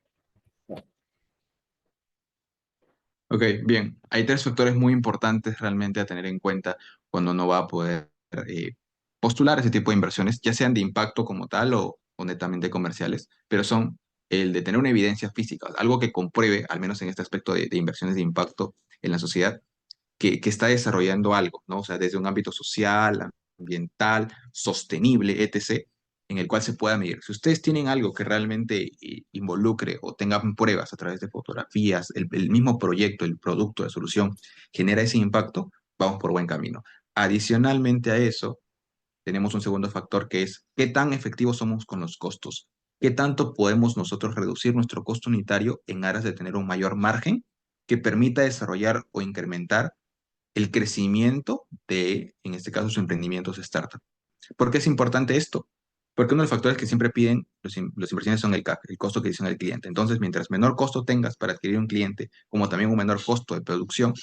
Ok, bien. Hay tres factores muy importantes realmente a tener en cuenta cuando uno va a poder postular ese tipo de inversiones, ya sean de impacto como tal o netamente comerciales, pero son el de tener una evidencia física, algo que compruebe, al menos en este aspecto de inversiones de impacto en la sociedad, que está desarrollando algo, ¿no? O sea, desde un ámbito social, ambiental, sostenible, etc., en el cual se pueda medir. Si ustedes tienen algo que realmente involucre o tengan pruebas a través de fotografías, el mismo proyecto, el producto de solución genera ese impacto, vamos por buen camino. Adicionalmente a eso, tenemos un segundo factor que es qué tan efectivos somos con los costos. ¿Qué tanto podemos nosotros reducir nuestro costo unitario en aras de tener un mayor margen que permita desarrollar o incrementar el crecimiento de, en este caso, sus emprendimientos startup? ¿Por qué es importante esto? Porque uno de los factores que siempre piden los inversiones son el CAC, el costo que dicen el cliente. Entonces, mientras menor costo tengas para adquirir un cliente, como también un menor costo de producción,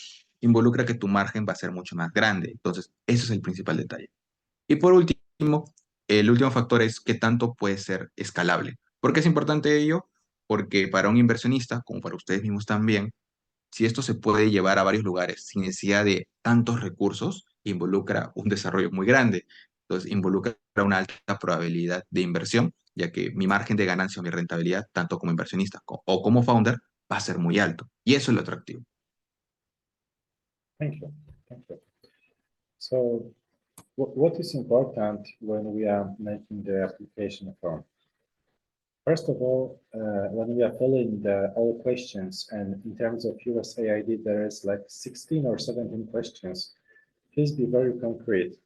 involucra que tu margen va a ser mucho más grande. Entonces, ese es el principal detalle. Y por último, el último factor es qué tanto puede ser escalable. ¿Por qué es importante ello? Porque para un inversionista, como para ustedes mismos también, si esto se puede llevar a varios lugares sin necesidad de tantos recursos, involucra un desarrollo muy grande. Entonces, involucra una alta probabilidad de inversión, ya que mi margen de ganancia o mi rentabilidad, tanto como inversionista o como founder, va a ser muy alto. Y eso es lo atractivo. Thank you. So, what is important when we are making the application form? First of all, when we are filling all questions, and in terms of USAID, there is like 16 or 17 questions. Please be very concrete.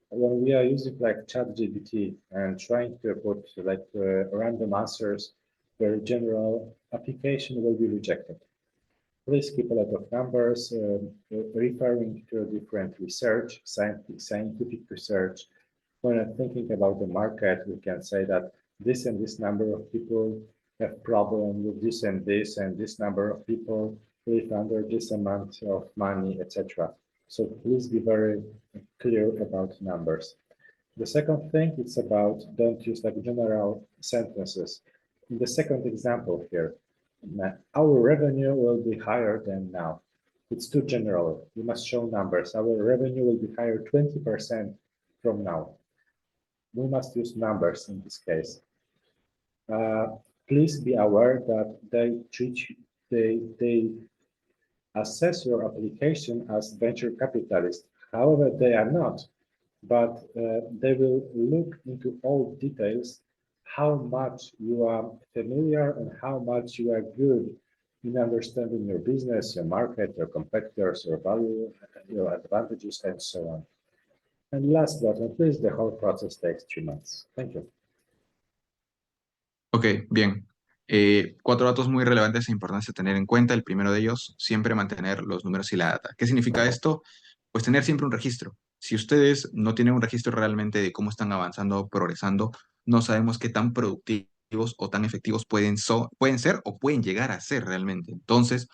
When we are using like ChatGPT and trying to put like random answers, very general, application will be rejected. Please keep a lot of numbers, referring to different research, scientific research. When I'm thinking about the market, we can say that this and this number of people have problem with this, and this number of people live under this amount of money, etc. So please be very clear about numbers. The second thing is about don't use like general sentences. In the second example here, our revenue will be higher than now. It's too general. We must show numbers. Our revenue will be higher 20% from now. We must use numbers in this case. Please be aware that they assess your application as venture capitalists. However, they are not, but they will look into all details, how much you are familiar and how much you are good in understanding your business, your market, your competitors, your value, your advantages, and so on. And last but not least, the whole process takes 3 months. Thank you. Ok, bien. Cuatro datos muy relevantes e importantes a tener en cuenta. El primero de ellos, siempre mantener los números y la data. ¿Qué significa esto? Pues tener siempre un registro. Si ustedes no tienen un registro realmente de cómo están avanzando, progresando, no sabemos qué tan productivos o tan efectivos pueden ser o pueden llegar a ser realmente. Entonces,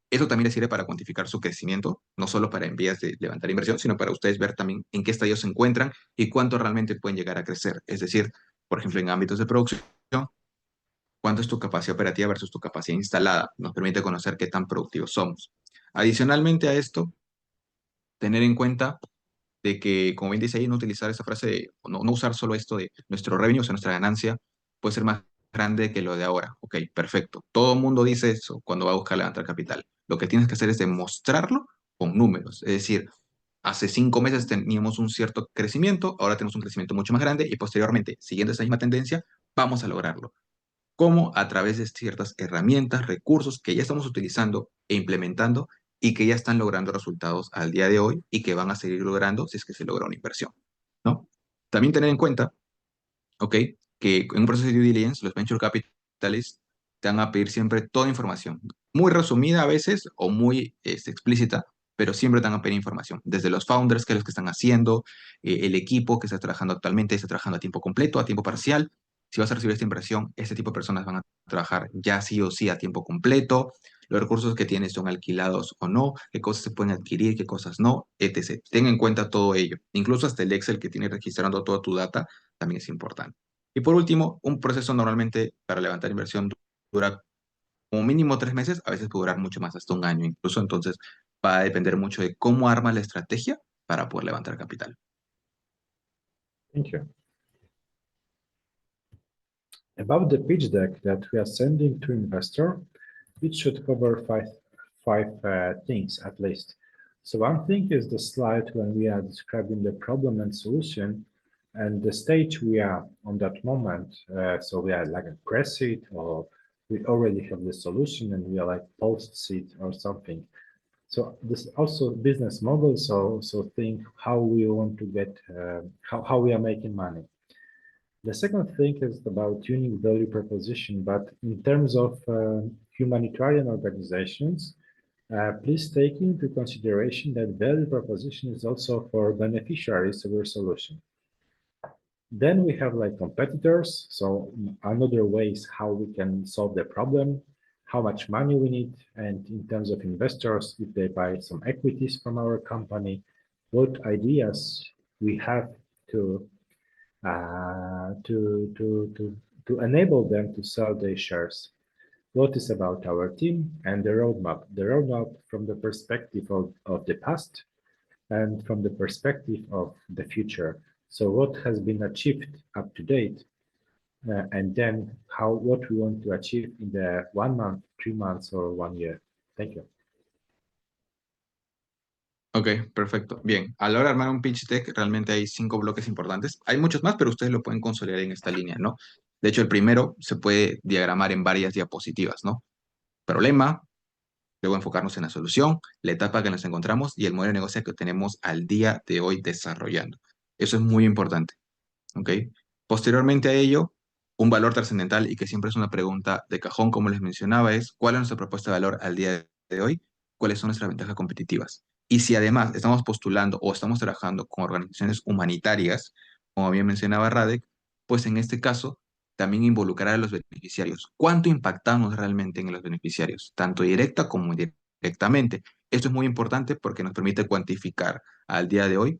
eso también les sirve para cuantificar su crecimiento, no solo para en vías de levantar inversión, sino para ustedes ver también en qué estadio se encuentran y cuánto realmente pueden llegar a crecer. Es decir, por ejemplo, en ámbitos de producción, cuánto es tu capacidad operativa versus tu capacidad instalada. Nos permite conocer qué tan productivos somos. Adicionalmente a esto, tener en cuenta de que, como bien dice ahí, no utilizar esa frase de, o no usar solo esto de nuestro revenue, o sea, nuestra ganancia, puede ser más grande que lo de ahora. Ok, perfecto. Todo el mundo dice eso cuando va a buscar levantar capital. Lo que tienes que hacer es demostrarlo con números. Es decir, hace 5 meses teníamos un cierto crecimiento, ahora tenemos un crecimiento mucho más grande y posteriormente, siguiendo esa misma tendencia, vamos a lograrlo. ¿Cómo? A través de ciertas herramientas, recursos que ya estamos utilizando e implementando y que ya están logrando resultados al día de hoy y que van a seguir logrando si es que se logra una inversión, ¿no? También tener en cuenta, ¿ok? Que en un proceso de due diligence, los venture capitalists te van a pedir siempre toda información, muy resumida a veces o muy explícita, pero siempre te van a pedir información, desde los founders, qué es lo que están haciendo, el equipo que está trabajando actualmente, está trabajando a tiempo completo, a tiempo parcial. Si vas a recibir esta inversión, este tipo de personas van a trabajar ya sí o sí a tiempo completo, los recursos que tienes son alquilados o no, qué cosas se pueden adquirir, qué cosas no, etc. Ten en cuenta todo ello, incluso hasta el Excel que tiene registrando toda tu data también es importante. Y por último, un proceso normalmente para levantar inversión dura como mínimo 3 meses, a veces puede durar mucho más, hasta un año incluso, entonces va a depender mucho de cómo arma la estrategia para poder levantar capital. Thank you. About the pitch deck that we are sending to investor, it should cover five things at least. So one thing is the slide when we are describing the problem and solution and the stage we are on that moment. So we are like a pre-seed or we already have the solution and we are like post-seed or something. So this also business model. So think how we want to get, how we are making money. The second thing is about unique value proposition, but in terms of humanitarian organizations, please take into consideration that value proposition is also for beneficiaries of your solution. Then we have like competitors. So another way is how we can solve the problem, how much money we need, and in terms of investors, if they buy some equities from our company, what ideas we have to enable them to sell their shares. What is about our team and the roadmap? The roadmap from the perspective of the past and from the perspective of the future. So what has been achieved up to date, and then what we want to achieve in the 1 month, 3 months, or 1 year. Thank you. Ok, perfecto. Bien, a la hora de armar un pitch deck, realmente hay 5 bloques importantes. Hay muchos más, pero ustedes lo pueden consolidar en esta línea, ¿no? De hecho, el primero se puede diagramar en varias diapositivas, ¿no? Problema, luego enfocarnos en la solución, la etapa que nos encontramos y el modelo de negocio que tenemos al día de hoy desarrollando. Eso es muy importante, ¿ok? Posteriormente a ello, un valor trascendental y que siempre es una pregunta de cajón, como les mencionaba, es ¿cuál es nuestra propuesta de valor al día de hoy? ¿Cuáles son nuestras ventajas competitivas? Y si además estamos postulando o estamos trabajando con organizaciones humanitarias, como bien mencionaba Radek, pues en este caso también involucrar a los beneficiarios. ¿Cuánto impactamos realmente en los beneficiarios? Tanto directa como indirectamente. Esto es muy importante porque nos permite cuantificar al día de hoy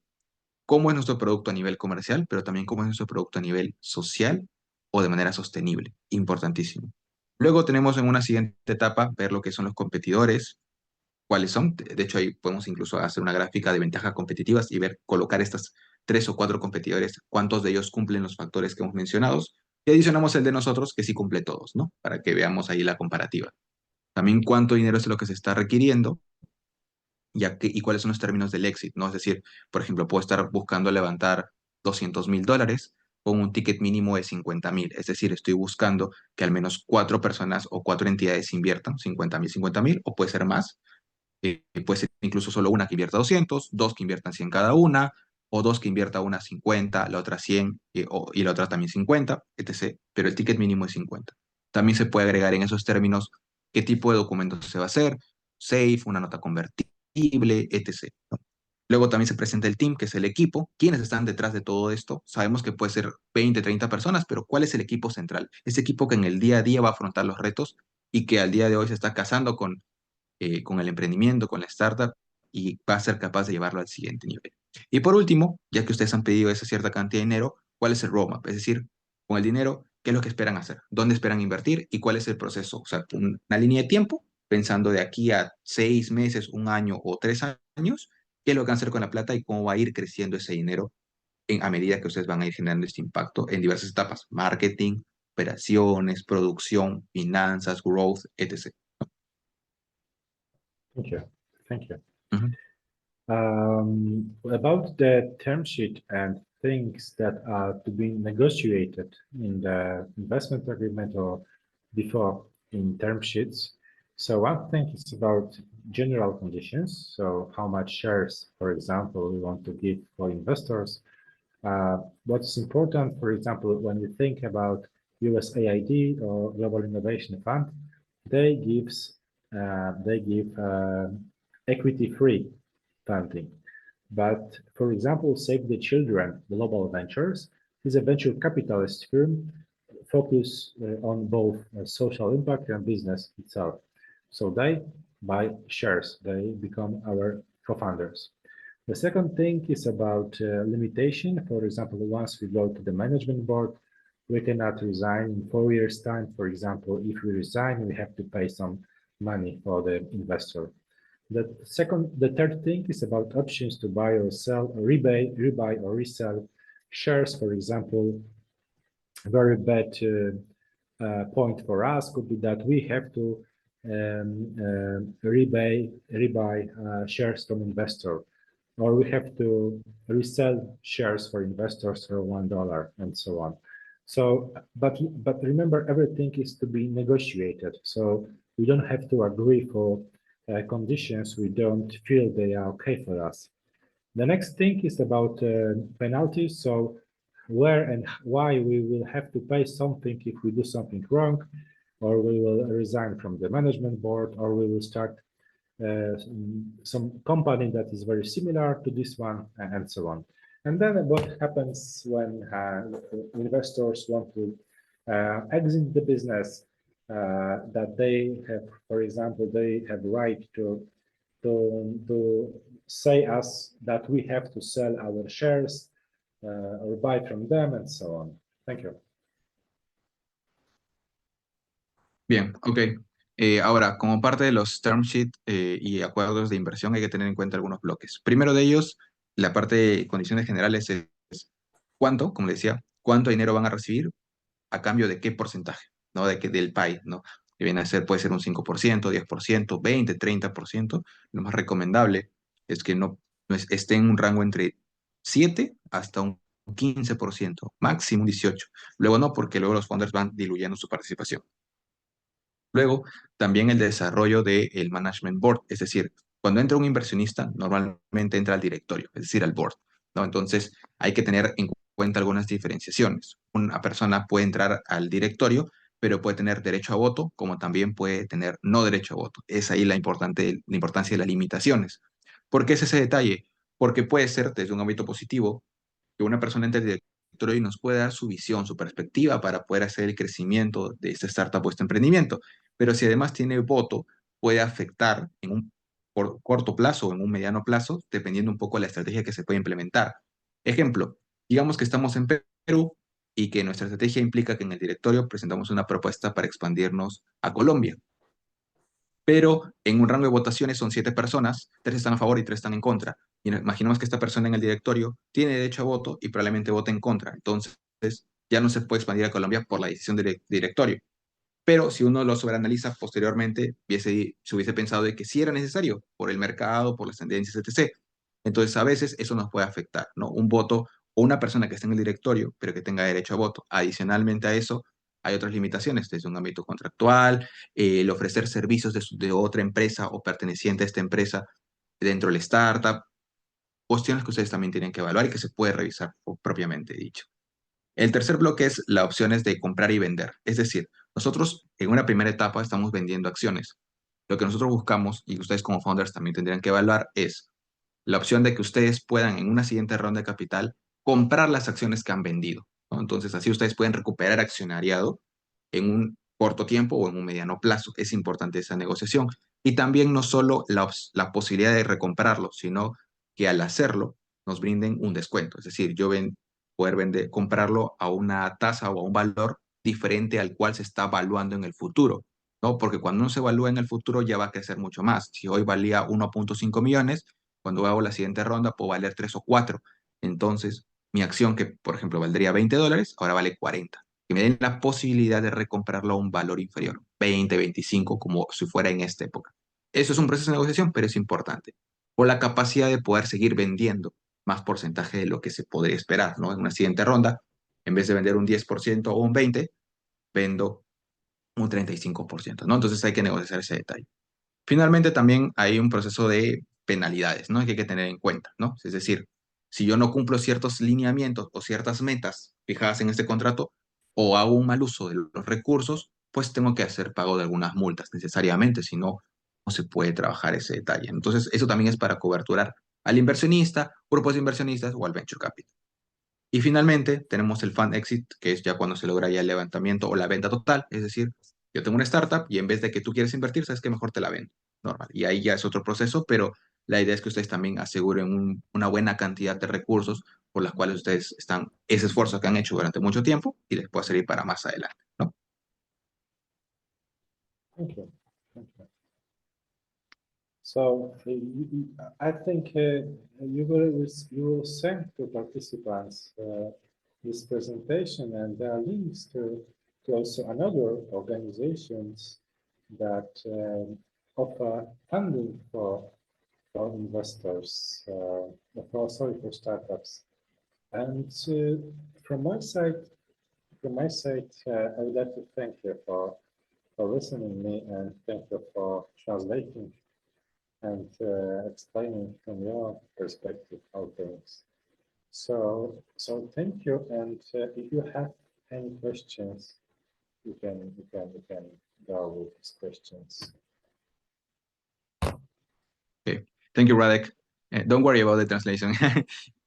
cómo es nuestro producto a nivel comercial, pero también cómo es nuestro producto a nivel social o de manera sostenible. Importantísimo. Luego tenemos en una siguiente etapa ver lo que son los competidores, cuáles son. De hecho, ahí podemos incluso hacer una gráfica de ventajas competitivas y ver, colocar estas 3 o 4 competidores, cuántos de ellos cumplen los factores que hemos mencionado. Y adicionamos el de nosotros, que sí cumple todos, ¿no? Para que veamos ahí la comparativa. También cuánto dinero es lo que se está requiriendo y cuáles son los términos del éxito, ¿no? Es decir, por ejemplo, puedo estar buscando levantar $200,000 con un ticket mínimo de 50,000. Es decir, estoy buscando que al menos 4 personas o 4 entidades inviertan 50,000, 50,000, o puede ser más. Puede ser incluso solo una que invierta 200, dos que inviertan 100 cada una, o dos que invierta una 50, la otra 100 y la otra también 50, etc. Pero el ticket mínimo es 50. También se puede agregar en esos términos qué tipo de documentos se va a hacer, SAFE, una nota convertible, etc. Luego también se presenta el team, que es el equipo. ¿Quiénes están detrás de todo esto? Sabemos que puede ser 20, 30 personas, pero ¿cuál es el equipo central? Ese equipo que en el día a día va a afrontar los retos y que al día de hoy se está casando con el emprendimiento, con la startup, y va a ser capaz de llevarlo al siguiente nivel. Y por último, ya que ustedes han pedido esa cierta cantidad de dinero, ¿cuál es el roadmap? Es decir, con el dinero, ¿qué es lo que esperan hacer? ¿Dónde esperan invertir? ¿Y cuál es el proceso? O sea, una línea de tiempo, pensando de aquí a 6 meses, un año o 3 años, qué es lo que van a hacer con la plata y cómo va a ir creciendo ese dinero a medida que ustedes van a ir generando este impacto en diversas etapas: marketing, operaciones, producción, finanzas, growth, etc. Thank you. Thank you. Ujú. About the term sheet and things that are to be negotiated in the investment agreement or before in term sheets. So one thing is about general conditions. So how much shares, for example, we want to give for investors. What's important, for example, when we think about USAID or Global Innovation Fund, they give equity-free funding. But for example, Save the Children Global Ventures is a venture capitalist firm focused on both social impact and business itself. So they buy shares, they become our co-founders. The second thing is about limitation. For example, once we go to the management board, we cannot resign in 4 years' time. For example, if we resign, we have to pay some money for the investor. The third thing is about options to buy or sell, or rebuy or resell shares. For example, a very bad point for us could be that we have to rebuy shares from investor, or we have to resell shares for investors for $1 and so on. So, but remember, everything is to be negotiated. So we don't have to agree for conditions we don't feel they are okay for us. The next thing is about penalties. So where and why we will have to pay something if we do something wrong, or we will resign from the management board, or we will start some company that is very similar to this one, and so on. And then what happens when investors want to exit the business, that they have, for example, they have right to say us that we have to sell our shares or buy from them and so on. Thank you. Bien, ok. Ahora, como parte de los term sheet y acuerdos de inversión, hay que tener en cuenta algunos bloques. Primero de ellos, la parte de condiciones generales es cuánto, como le decía, cuánto dinero van a recibir a cambio de qué porcentaje, ¿no? Del pie, ¿no? Que viene a ser, puede ser un 5%, 10%, 20, 30%. Lo más recomendable es que esté en un rango entre 7 hasta un 15%, máximo un 18%. Luego no, porque luego los fondos van diluyendo su participación. Luego, también el desarrollo del management board, es decir, cuando entra un inversionista, normalmente entra al directorio, es decir, al board, ¿no? Entonces, hay que tener en cuenta algunas diferenciaciones. Una persona puede entrar al directorio, pero puede tener derecho a voto, como también puede tener no derecho a voto. Es ahí la importancia de las limitaciones. ¿Por qué es ese detalle? Porque puede ser, desde un ámbito positivo, que una persona entre al directorio y nos puede dar su visión, su perspectiva para poder hacer el crecimiento de esta startup o este emprendimiento. Pero si además tiene voto, puede afectar en un corto plazo o en un mediano plazo, dependiendo un poco de la estrategia que se puede implementar. Ejemplo, digamos que estamos en Perú y que nuestra estrategia implica que en el directorio presentamos una propuesta para expandirnos a Colombia. Pero en un rango de votaciones son 7 personas, 3 están a favor y 3 están en contra. Y imaginemos que esta persona en el directorio tiene derecho a voto y probablemente vote en contra. Entonces, ya no se puede expandir a Colombia por la decisión del directorio. Pero si uno lo sobreanaliza posteriormente, se hubiese pensado de que sí era necesario por el mercado, por las tendencias, etc. Entonces, a veces eso nos puede afectar, ¿no? Un voto o una persona que esté en el directorio, pero que tenga derecho a voto. Adicionalmente a eso, hay otras limitaciones desde un ámbito contractual, el ofrecer servicios de otra empresa o perteneciente a esta empresa dentro del startup, cuestiones que ustedes también tienen que evaluar y que se puede revisar propiamente dicho. El tercer bloque es las opciones de comprar y vender. Es decir, nosotros en una primera etapa estamos vendiendo acciones. Lo que nosotros buscamos y ustedes como founders también tendrían que evaluar es la opción de que ustedes puedan en una siguiente ronda de capital comprar las acciones que han vendido, ¿no? Entonces así ustedes pueden recuperar accionariado en un corto tiempo o en un mediano plazo. Es importante esa negociación. Y también no solo la posibilidad de recomprarlo, sino que al hacerlo nos brinden un descuento. Es decir, poder comprarlo a una tasa o a un valor diferente al cual se está evaluando en el futuro, ¿no? Porque cuando uno se evalúa en el futuro ya va a crecer mucho más. Si hoy valía 1.5 millones, cuando hago la siguiente ronda puedo valer 3 o 4. Entonces, mi acción que, por ejemplo, valdría $20, ahora vale 40. Que me den la posibilidad de recomprarlo a un valor inferior, 20, 25, como si fuera en esta época. Eso es un proceso de negociación, pero es importante. O la capacidad de poder seguir vendiendo más porcentaje de lo que se podría esperar, ¿no? En una siguiente ronda, en vez de vender un 10% o un 20%, vendo un 35%, ¿no? Entonces hay que negociar ese detalle. Finalmente, también hay un proceso de penalidades, ¿no? Que hay que tener en cuenta, ¿no? Es decir, si yo no cumplo ciertos lineamientos o ciertas metas fijadas en este contrato o hago un mal uso de los recursos, pues tengo que hacer pago de algunas multas necesariamente, si no, no se puede trabajar ese detalle. Entonces, eso también es para coberturar al inversionista, grupos de inversionistas o al venture capital. Y finalmente tenemos el fund exit, que es ya cuando se logra ya el levantamiento o la venta total. Es decir, yo tengo una startup y en vez de que tú quieres invertir, sabes que mejor te la vendo. Normal. Y ahí ya es otro proceso, pero la idea es que ustedes también aseguren una buena cantidad de recursos por las cuales ustedes están, ese esfuerzo que han hecho durante mucho tiempo y les puede servir para más adelante, ¿no? Thank you. Thank you. So I think you will send to participants this presentation, and there are links to also another organizations that offer funding for investors, for startups. And from my side, I would like to thank you for listening me, and thank you for translating and explaining from your perspective how things. So thank you. And if you have any questions, you can go with these questions. Okay. Thank you, Radek. Don't worry about the translation.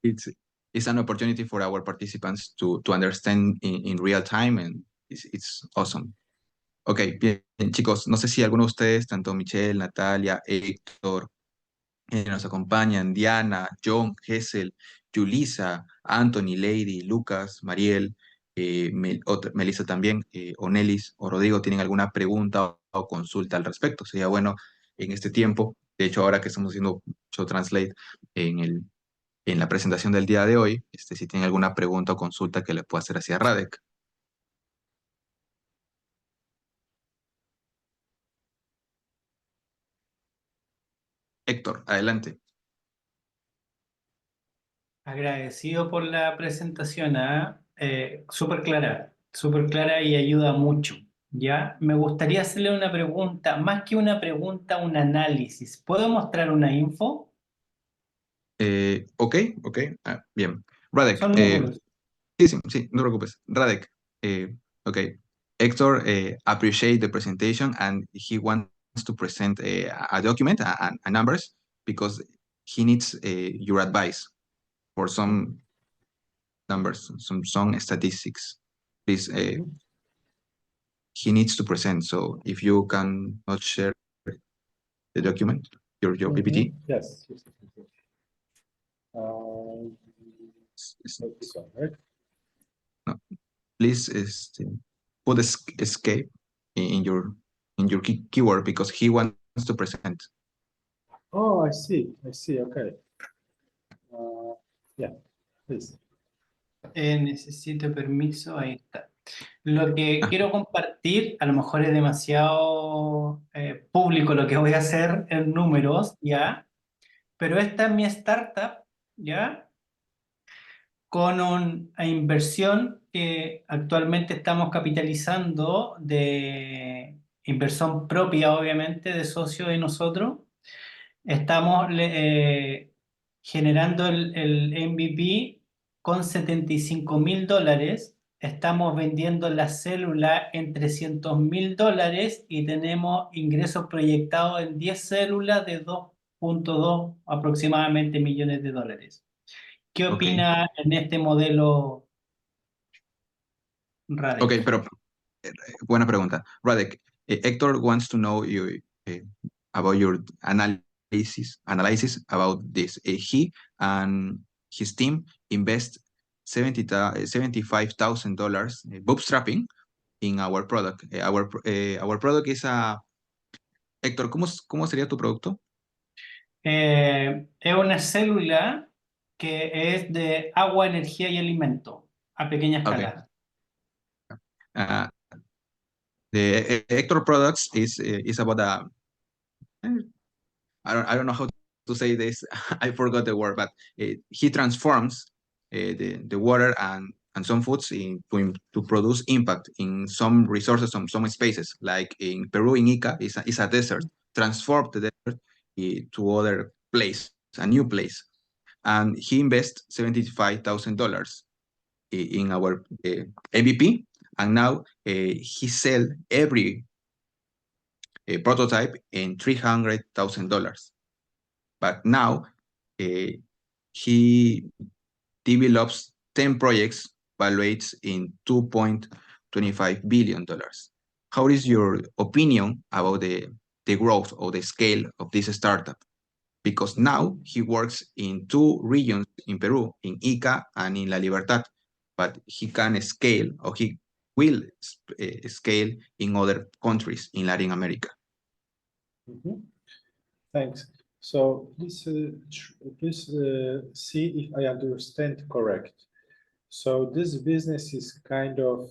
It's an opportunity for our participants to understand in real time, and it's awesome. Ok, bien, chicos, no sé si alguno de ustedes, tanto Michelle, Natalia, Héctor, nos acompañan, Diana, John, Gessel, Julisa, Anthony, Lady, Lucas, Mariel, Melissa también, Onelis o Rodrigo, tienen alguna pregunta o consulta al respecto. Sería bueno en este tiempo, de hecho ahora que estamos haciendo Show Translate en la presentación del día de hoy, si tienen alguna pregunta o consulta que le pueda hacer hacia Radek. Héctor, adelante. Agradecido por la presentación, súper clara y ayuda mucho. ¿Ya? Me gustaría hacerle una pregunta, más que una pregunta, un análisis. ¿Puedo mostrar una info? Ok, bien. Radek, Son números. sí, no te preocupes. Radek, ok. Hector appreciate the presentation and he wants to present a document, a numbers, because he needs your advice for some numbers, some statistics. Please, he needs to present. So if you can not share the document, your PPT. Yes. Not this one, right? Please put escape in your keyword because he wants to present. Oh, I see. Okay. Yeah, please. Necesito permiso, ahí está. Lo que Ah. quiero compartir, a lo mejor es demasiado público lo que voy a hacer en números, ¿ya? Pero esta es mi startup, ¿ya? Con una inversión que actualmente estamos capitalizando de inversión propia, obviamente, de socios de nosotros. Estamos generando el MVP con $75.000. Estamos vendiendo la célula en $300.000 y tenemos ingresos proyectados en 10 células de 2.2 aproximadamente millones de dólares. ¿Qué Ok. opina en este modelo, Radek? Ok, pero buena pregunta. Radek, Hector wants to know you about your analysis about this. He and his team invest $75,000 bootstrapping in our product. Our product is a... Héctor, ¿cómo sería tu producto? Es una célula que es de agua, energía y alimento a pequeña Okay. escala. The Hector products is about I don't know how to say this. I forgot the word, but he transforms the water and some foods to produce impact in some resources, some spaces, like in Peru, in Ica, is a desert, transform the desert to other place, a new place. And he invests $75,000 in our MVP, and now he sell every prototype in $300,000. But now he develops 10 projects valuated in $2.25 billion. How is your opinion about the growth or the scale of this startup? Because now he works in 2 regions in Peru, in Ica and in La Libertad, but he can scale, or he will scale in other countries in Latin America. Thanks. So please see if I understand correct. So this business is kind of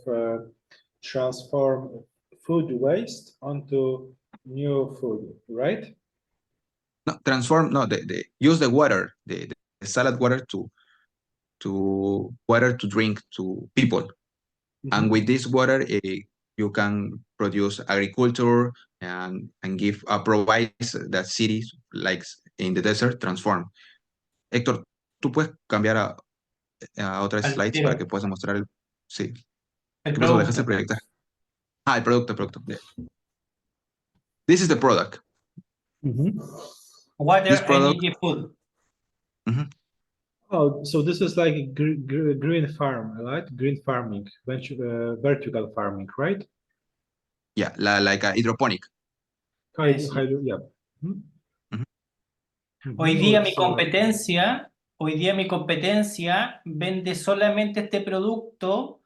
transform food waste onto new food, right? No, transform, no, use the water, the salad water to water to drink to people. And with this water, you can produce agriculture and provide that cities like in the desert transform. Héctor, ¿tú puedes cambiar a otras Al slides tiro. para que puedas mostrar el... Sí. El ¿Qué pasó? producto. ¿Dejaste el proyecto? Ah, el producto. Yeah. This is the product. Water, This product- energy, food. Oh, so this is like a green farm, right? Green farming, vertical farming, right? Yeah, like a hydroponic. Sí. Yeah. Hoy día mi competencia vende solamente este producto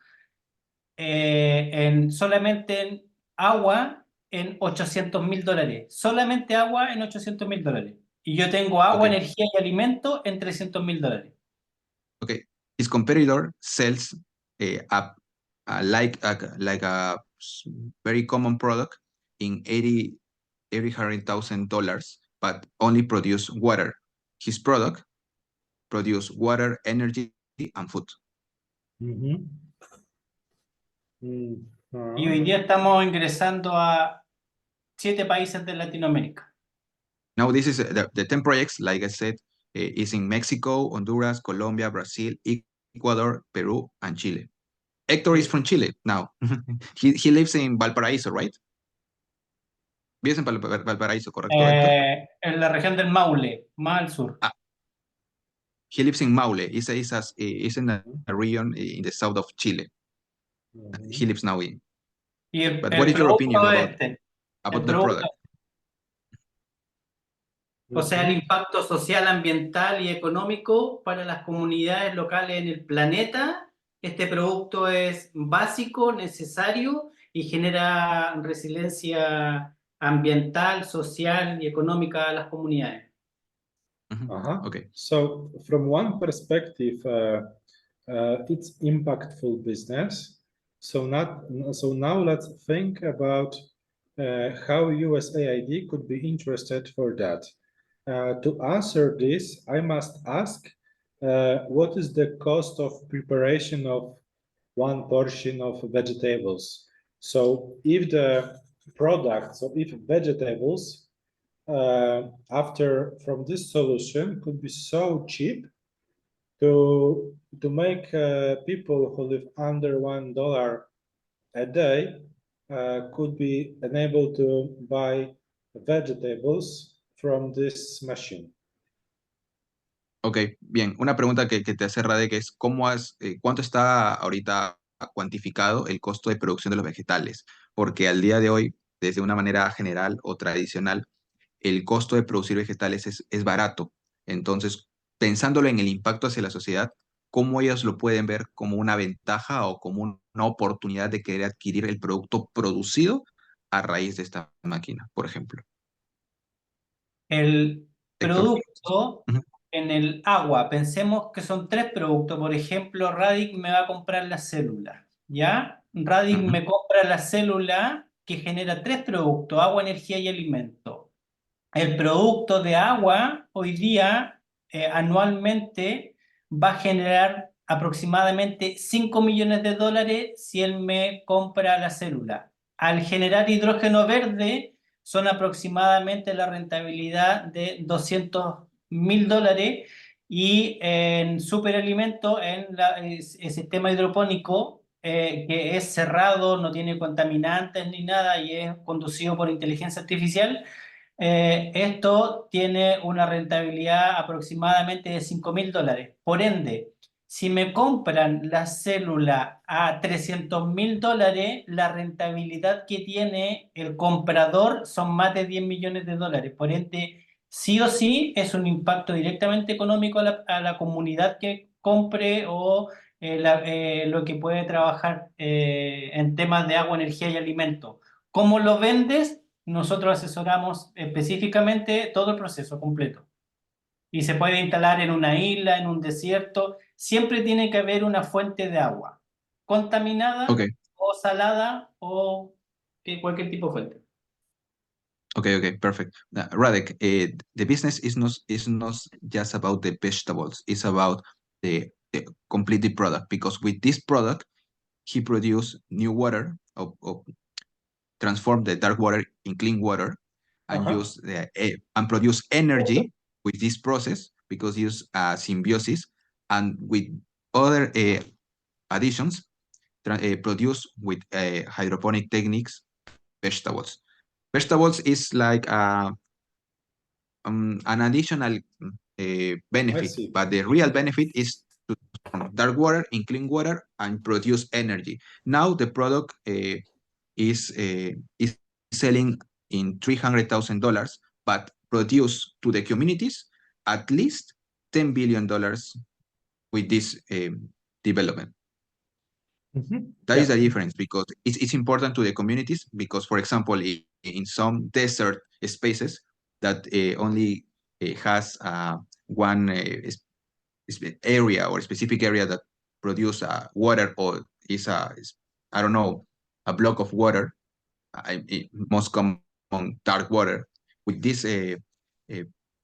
solamente en agua en $800.000. Solamente agua en $800.000. Y yo tengo agua, Okay. energía y alimento en $300.000. Okay. His competitor sells like a very common product in $800,000, but only produce water. His product produce water, energy, and food. Y hoy día estamos ingresando a 7 países de Latinoamérica. Now this is the 10 projects, like I said, is in Mexico, Honduras, Colombia, Brazil, Ecuador, Peru, and Chile. Hector is from Chile now. he lives in Valparaíso, right? Vives en Valparaíso, ¿correcto, Hector? En la región del Maule, más al sur. He lives in Maule. It's in a region in the south of Chile. He lives now in. But what is your opinion about the product? O sea, el Mhm. impacto social, ambiental y económico para las comunidades locales en el planeta. Este producto es básico, necesario y genera resiliencia ambiental, social y económica a las comunidades. Ujú. Uh-huh. Ok. So from one perspective, it's impactful business. So now let's think about how USAID could be interested for that. To answer this, I must ask, what is the cost of preparation of one portion of vegetables? So if the product, so if vegetables after from this solution could be so cheap to make people who live under $1 a day could be enabled to buy vegetables from this machine. Ok, bien. Una pregunta que te hace Radek es ¿cuánto está ahorita cuantificado el costo de producción de los vegetales? Porque al día de hoy, desde una manera general o tradicional, el costo de producir vegetales es barato. Entonces, pensándolo en el impacto hacia la sociedad, ¿cómo ellos lo pueden ver como una ventaja o como una oportunidad de querer adquirir el producto producido a raíz de esta máquina, por ejemplo? El Héctor. producto Ujú, en el agua, pensemos que son tres productos. Por ejemplo, Radic me va a comprar la célula, ¿ya? Radic ujú. me compra la célula que genera tres productos: agua, energía y alimento. El producto de agua hoy día anualmente va a generar aproximadamente 5 millones de dólares si él me compra la célula. Al generar hidrógeno verde son aproximadamente la rentabilidad de 200.000 dólares, y en superalimento, el sistema hidropónico, que es cerrado, no tiene contaminantes ni nada y es conducido por inteligencia artificial, esto tiene una rentabilidad aproximadamente de 5.000 dólares. Por ende, si me compran la célula a 300.000 dólares, la rentabilidad que tiene el comprador son más de 10 millones de dólares. Por ende, sí o sí es un impacto directamente económico a la comunidad que compre, o lo que puede trabajar en temas de agua, energía y alimento. ¿Cómo lo vendes? Nosotros asesoramos específicamente todo el proceso completo. Y se puede instalar en una isla, en un desierto. Siempre tiene que haber una fuente de agua, Ok, contaminada o salada, o cualquier tipo de fuente. okay, perfect. Radek, the business is not just about the vegetables, it's about the complete product, because with this product, he produced new water, or transform the dark water in clean water, and Uh-huh. and produce energy with this process, because use symbiosis, and with other additions, produce with hydroponic techniques vegetables. Vegetables is like an additional I benefit, see. but the real benefit is to transform dark water in clean water and produce energy. Now the product is selling in $300,000, but produce to the communities at least $10 billion with this development. That is Yeah. the difference, because it's important to the communities, because, for example, in some desert spaces that only has one area or specific area that produce water, or I don't know, a block of water, most common dark water. With this uh,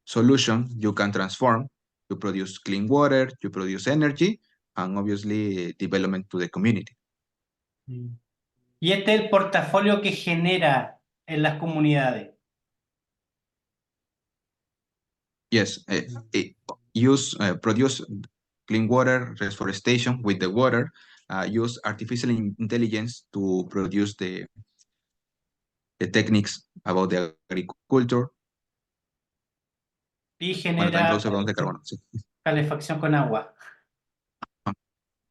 solution, you can transform to produce clean water, to produce energy, and obviously development to the community. Y este es el portafolio que genera en las comunidades. Yes, produce clean water, reforestation with the water, use artificial intelligence to produce the techniques about the agriculture. Y Bueno, también genera produce bonos de carbono, sí. calefacción con agua.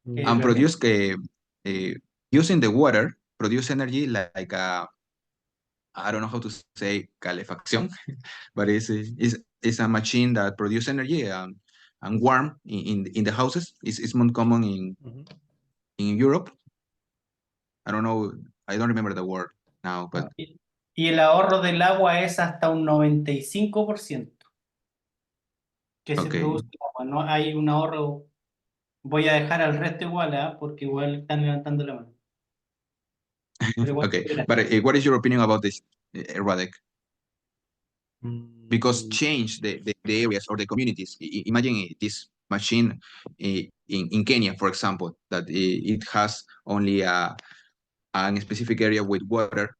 And produce using the water, produce energy like I don't know how to say calefacción, but it's is a machine that produces energy and warm in the houses. It's more common in Europe. I don't know, I don't remember the word now, but Y el ahorro del agua es hasta un 95% que se okay. produce el agua. No hay un ahorro. Voy a dejar al resto igual, ¿ah? Porque igual están levantando la mano. Pero igual Okay, verás. but what is your opinion about this, Radek? Because Mm, change the areas or the communities. Imagine this machine in Kenya, for example, that it has only a specific area with water,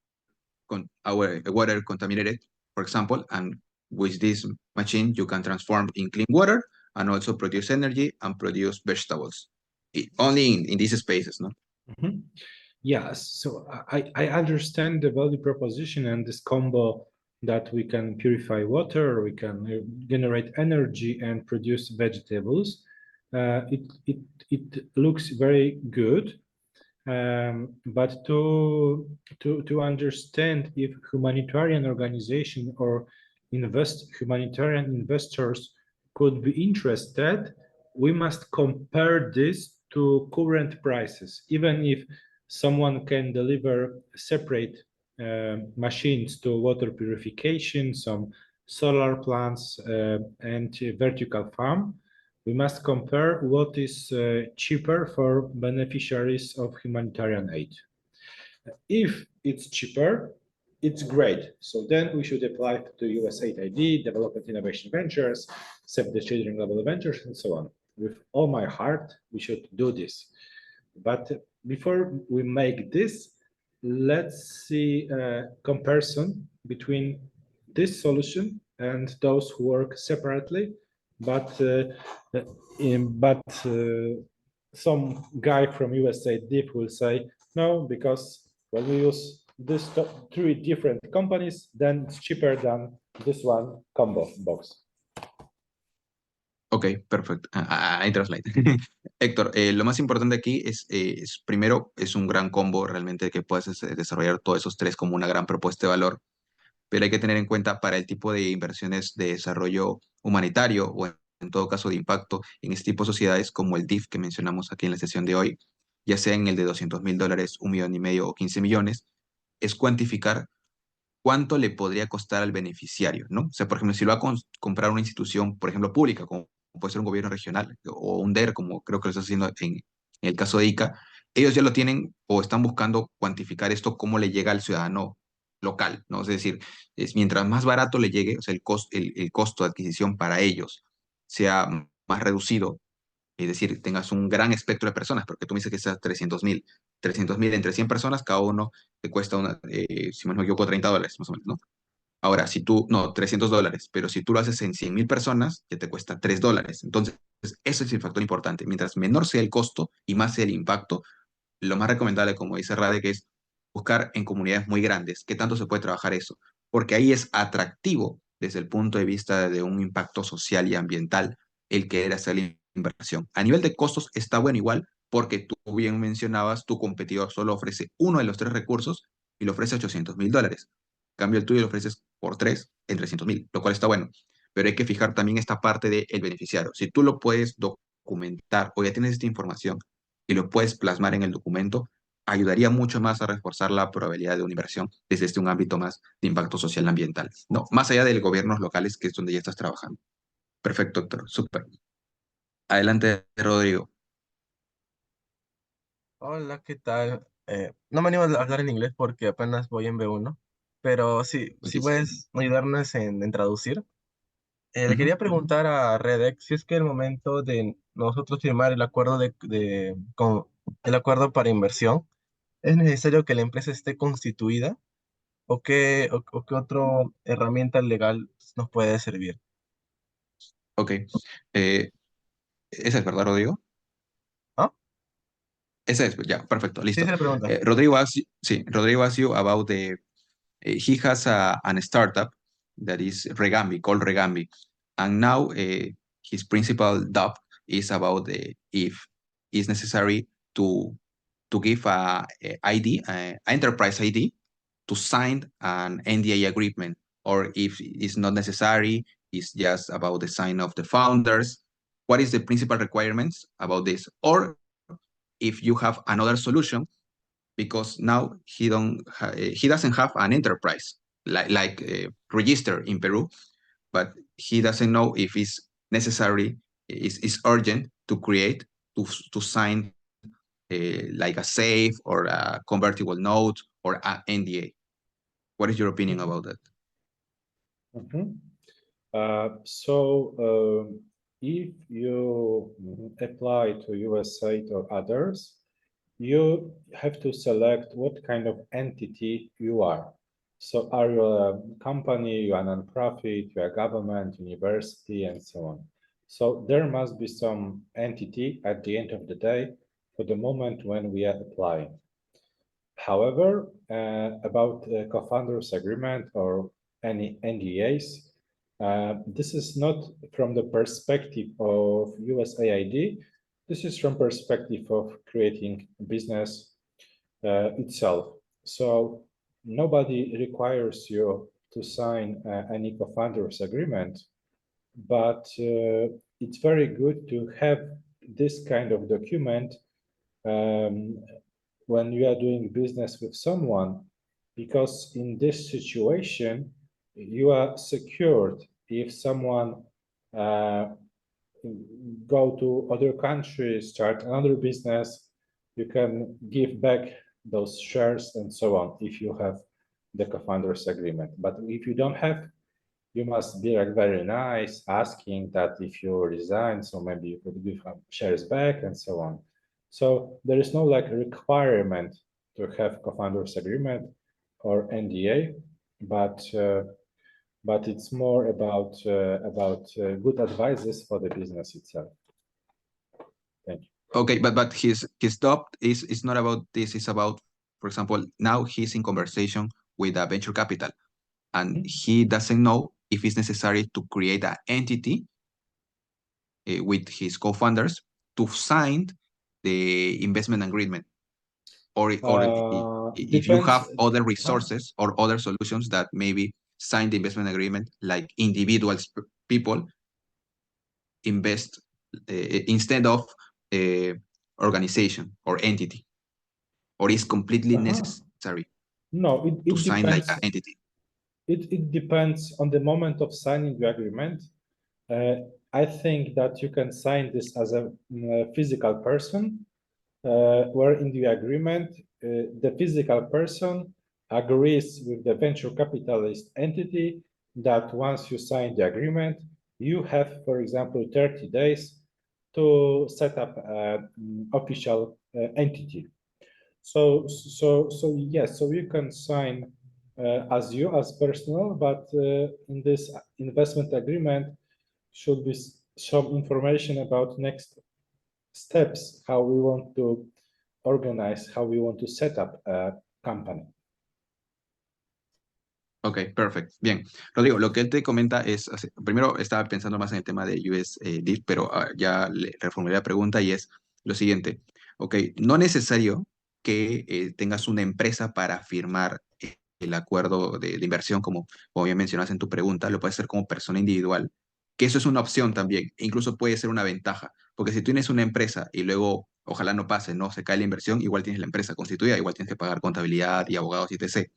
our water contaminated, for example, and with this machine you can transform in clean water and also produce energy and produce vegetables. Only in these spaces, no? mhm. Yes, so I understand the value proposition and this combo that we can purify water, we can generate energy and produce vegetables. It looks very good, but to understand if humanitarian organization or humanitarian investors could be interested, we must compare this to current prices, even if someone can deliver separate machines to water purification, some solar plants, and a vertical farm. We must compare what is cheaper for beneficiaries of humanitarian aid. If it's cheaper, it's great. So then we should apply to USAID, Development Innovation Ventures, Save the Children Global Ventures, and so on. With all my heart, we should do this. But before we make this, let's see a comparison between this solution and those who work separately, but some guy from USAID will say no, because when we use this three different companies, then it's cheaper than this one combo box. Ok, perfecto. Ahí translate. Héctor, lo más importante aquí es, primero, es un gran combo realmente que puedes desarrollar todos esos tres como una gran propuesta de valor, pero hay que tener en cuenta para el tipo de inversiones de desarrollo humanitario o en todo caso de impacto en este tipo de sociedades como el DIF que mencionamos aquí en la sesión de hoy, ya sea en el de $200,000, 1,5 millones o 15 millones, es cuantificar cuánto le podría costar al beneficiario, ¿no? O sea, por ejemplo, si lo va a comprar una institución, por ejemplo, pública, como puede ser un gobierno regional o un DER, como creo que lo está haciendo en el caso de ICA, ellos ya lo tienen o están buscando cuantificar esto cómo le llega al ciudadano local, ¿no? Es decir, mientras más barato le llegue, o sea, el costo de adquisición para ellos sea más reducido, es decir, tengas un gran espectro de personas, porque tú me dices que seas 300,000 entre 100 personas, cada uno te cuesta, si no me equivoco, $30, más o menos, ¿no? Ahora, si tú, no, $300, pero si tú lo haces en 100,000 personas, ya te cuesta $3. Entonces, eso es el factor importante. Mientras menor sea el costo y más sea el impacto, lo más recomendable, como dice Rade, que es buscar en comunidades muy grandes. ¿Qué tanto se puede trabajar eso? Porque ahí es atractivo desde el punto de vista de un impacto social y ambiental el querer hacer la inversión. A nivel de costos está bueno igual, porque tú bien mencionabas, tu competidor solo ofrece uno de los tres recursos y lo ofrece $800,000. En cambio, el tuyo lo ofreces por tres en 300,000, lo cual está bueno. Pero hay que fijar también esta parte del beneficiario. Si tú lo puedes documentar o ya tienes esta información y lo puedes plasmar en el documento, ayudaría mucho más a reforzar la probabilidad de una inversión desde un ámbito más de impacto social y ambiental, ¿no? Más allá de los gobiernos locales, que es donde ya estás trabajando. Perfecto, doctor. Súper. Adelante, Rodrigo. Hola, ¿qué tal? No me animo a hablar en inglés porque apenas voy en B1, pero sí, si Ok. puedes ayudarnos en traducir. Le Ujú. quería preguntar a Redex si es que el momento de nosotros firmar el acuerdo el acuerdo para inversión, ¿es necesario que la empresa esté constituida o qué otra herramienta legal nos puede servir? Ok. Eh, ¿Esa es verdad, Rodrigo? ¿Ah? Esa es, ya, perfecto, Sí, listo. se le pregunta. Rodrigo asked, sí, Rodrigo asked you about he has an startup that is Regambi, called Regambi. And now his principal doubt is about if it's necessary to give a ID, enterprise ID, to sign an NDA agreement, or if it's not necessary, is just about the sign of the founders? What is the principal requirements about this? Or if you have another solution, because now he doesn't have an enterprise like register in Peru, but he doesn't know if it's necessary, is urgent to create, to sign like a safe or a convertible note or an NDA. What is your opinion about that? Mhm. If you apply to USAID or others, you have to select what kind of entity you are. So are you a company, you are a non-profit, you are government, university, and so on. So there must be some entity at the end of the day for the moment when we are applying. However, about co-founders agreement or any NDAs, this is not from the perspective of USAID. This is from perspective of creating business itself. So nobody requires you to sign any co-founders agreement, but it's very good to have this kind of document um, when you are doing business with someone, because in this situation, you are secured. If someone go to other countries, start another business, you can give back those shares and so on if you have the co-founders agreement. But if you don't have, you must be like very nice, asking that if you resign, so maybe you could give shares back and so on. So there is no like requirement to have co-founders agreement or NDA, but it's more about good advices for the business itself. Thank you. Okay, but his thought is not about this. It's about, for example, now he's in conversation with a venture capital, and he doesn't know if it's necessary to create an entity with his co-founders to sign the investment agreement, or if you have Depends. other resources or other solutions that maybe sign the investment agreement, like individuals, people invest instead of organization or entity, or is completely necessary No, to it sign like depends. an entity. It depends on the moment of signing the agreement. I think that you can sign this as a physical person, where in the agreement, the physical person agrees with the venture capitalist entity that once you sign the agreement, you have, for example, 30 days to set up an official entity. So yes, so you can sign as you as personal, but in this investment agreement should be some information about next steps, how we want to organize, how we want to set up a company. Ok, perfecto. Bien. Rodrigo, lo que él te comenta es, primero estaba pensando más en el tema de USDIF, pero ya le reformulé la pregunta y es lo siguiente. Ok, no necesario que tengas una empresa para firmar el acuerdo de inversión, como bien mencionas en tu pregunta, lo puedes hacer como persona individual, que eso es una opción también, e incluso puede ser una ventaja, porque si tú tienes una empresa y luego, ojalá no pase, no se cae la inversión, igual tienes la empresa constituida, igual tienes que pagar contabilidad y abogados y etc.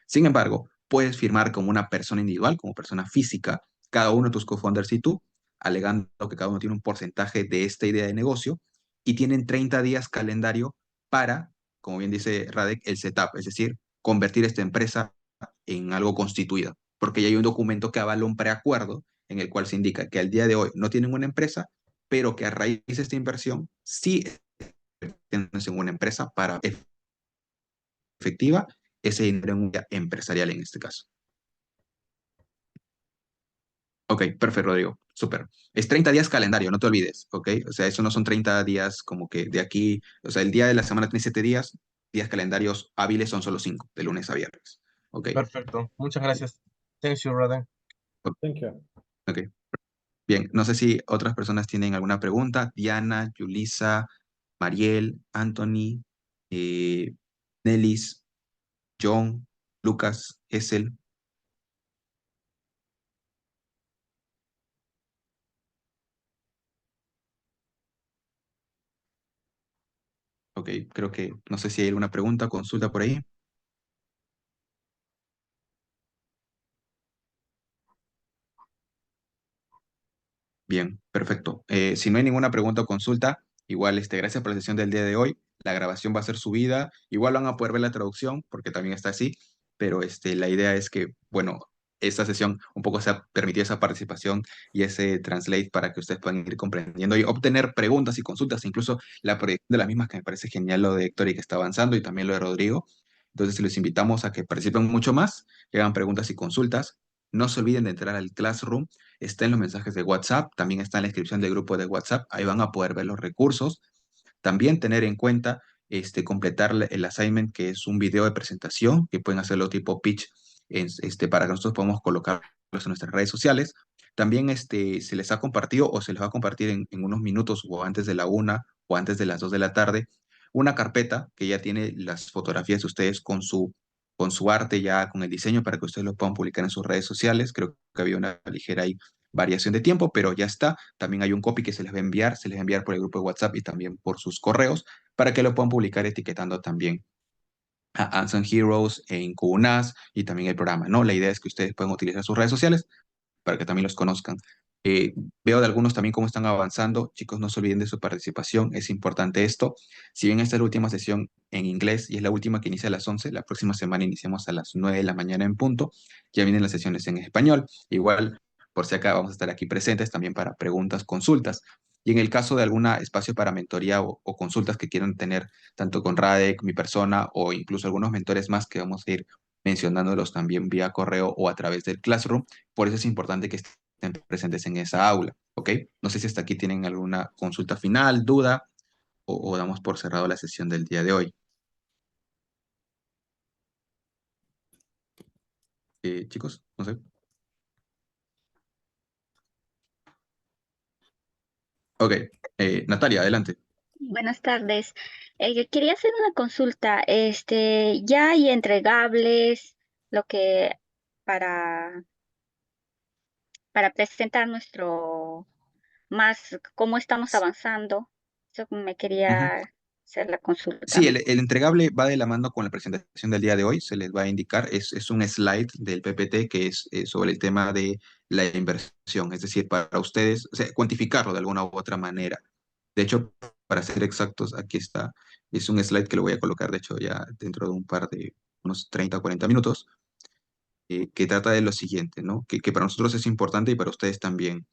Sin embargo, puedes firmar como una persona individual, como persona física, cada uno de tus co-founders y tú, alegando que cada uno tiene un porcentaje de esta idea de negocio y tienen 30 días calendario para, como bien dice Radek, el setup, es decir, convertir esta empresa en algo constituido, porque ya hay un documento que avala un preacuerdo en el cual se indica que al día de hoy no tienen una empresa, pero que a raíz de esta inversión sí tienen una empresa para efectiva ese dinero en un día empresarial en este caso. Ok, perfecto, Rodrigo. Súper. Es 30 días calendario, no te olvides, ¿ok? O sea, eso no son 30 días como que de aquí, o sea, el día de la semana tiene 7 días, días calendarios hábiles son solo 5, de lunes a viernes. Ok, Perfecto. Muchas gracias. Thank you, Roden. Thank you. ok. Bien, no sé si otras personas tienen alguna pregunta. Diana, Yulisa, Mariel, Anthony, Nelis, John, Lucas, Essel. Ok, creo que no sé si hay alguna pregunta, consulta por ahí. Bien, perfecto. Si no hay ninguna pregunta o consulta, igual, gracias por la sesión del día de hoy. La grabación va a ser subida. Igual van a poder ver la traducción, porque también está así, pero la idea es que, bueno, esta sesión un poco se ha permitido esa participación y ese translate para que ustedes puedan ir comprendiendo y obtener preguntas y consultas, incluso la proyección de las mismas, que me parece genial lo de Héctor y que está avanzando, y también lo de Rodrigo. Entonces, les invitamos a que participen mucho más, que hagan preguntas y consultas. No se olviden de entrar al Classroom. Está en los mensajes de WhatsApp, también está en la descripción del grupo de WhatsApp, ahí van a poder ver los recursos. También tener en cuenta completar el assignment, que es un video de presentación, que pueden hacerlo tipo pitch, para que nosotros podamos colocarlos en nuestras redes sociales. También se les ha compartido o se les va a compartir en unos minutos o antes de la 1 o antes de las 2 de la tarde una carpeta que ya tiene las fotografías de ustedes con su arte, ya con el diseño, para que ustedes lo puedan publicar en sus redes sociales. Creo que había una ligera ahí variación de tiempo, pero ya está. También hay un copy que se les va a enviar por el grupo de WhatsApp y también por sus correos, para que lo puedan publicar etiquetando también a Unsung Heroes en QNAS y también el programa, ¿no? La idea es que ustedes puedan utilizar sus redes sociales para que también los conozcan. Eh, Veo de algunos también cómo están avanzando. Chicos, no se olviden de su participación, es importante esto. Si bien esta es la última sesión en inglés y es la última que inicia a las 11, la próxima semana iniciamos a las 9 de la mañana en punto. Ya vienen las sesiones en español. Igual, por si acá vamos a estar aquí presentes también para preguntas, consultas. Y en el caso de algún espacio para mentoría o consultas que quieran tener, tanto con Radek, mi persona, o incluso algunos mentores más que vamos a ir mencionándolos también vía correo o a través del Classroom, por eso es importante que estén presentes en esa aula, ¿ok? No sé si hasta aquí tienen alguna consulta final, duda, o damos por cerrado la sesión del día de hoy. Chicos, no sé. Ok, Natalia, adelante. Buenas tardes. Yo quería hacer una consulta. Ya hay entregables, lo que para, para presentar nuestro más cómo estamos avanzando. Eso me Ujú. quería hacer la Sí, consulta. el entregable va de la mano con la presentación del día de hoy. Se les va a indicar, es un slide del PPT que es sobre el tema de la inversión, es decir, para ustedes, o sea, cuantificarlo de alguna u otra manera. De hecho, para ser exactos, aquí está. Es un slide que lo voy a colocar, de hecho, ya dentro de un par de unos 30 o 40 minutos, que trata de lo siguiente, ¿no? Que para nosotros es importante y para ustedes también.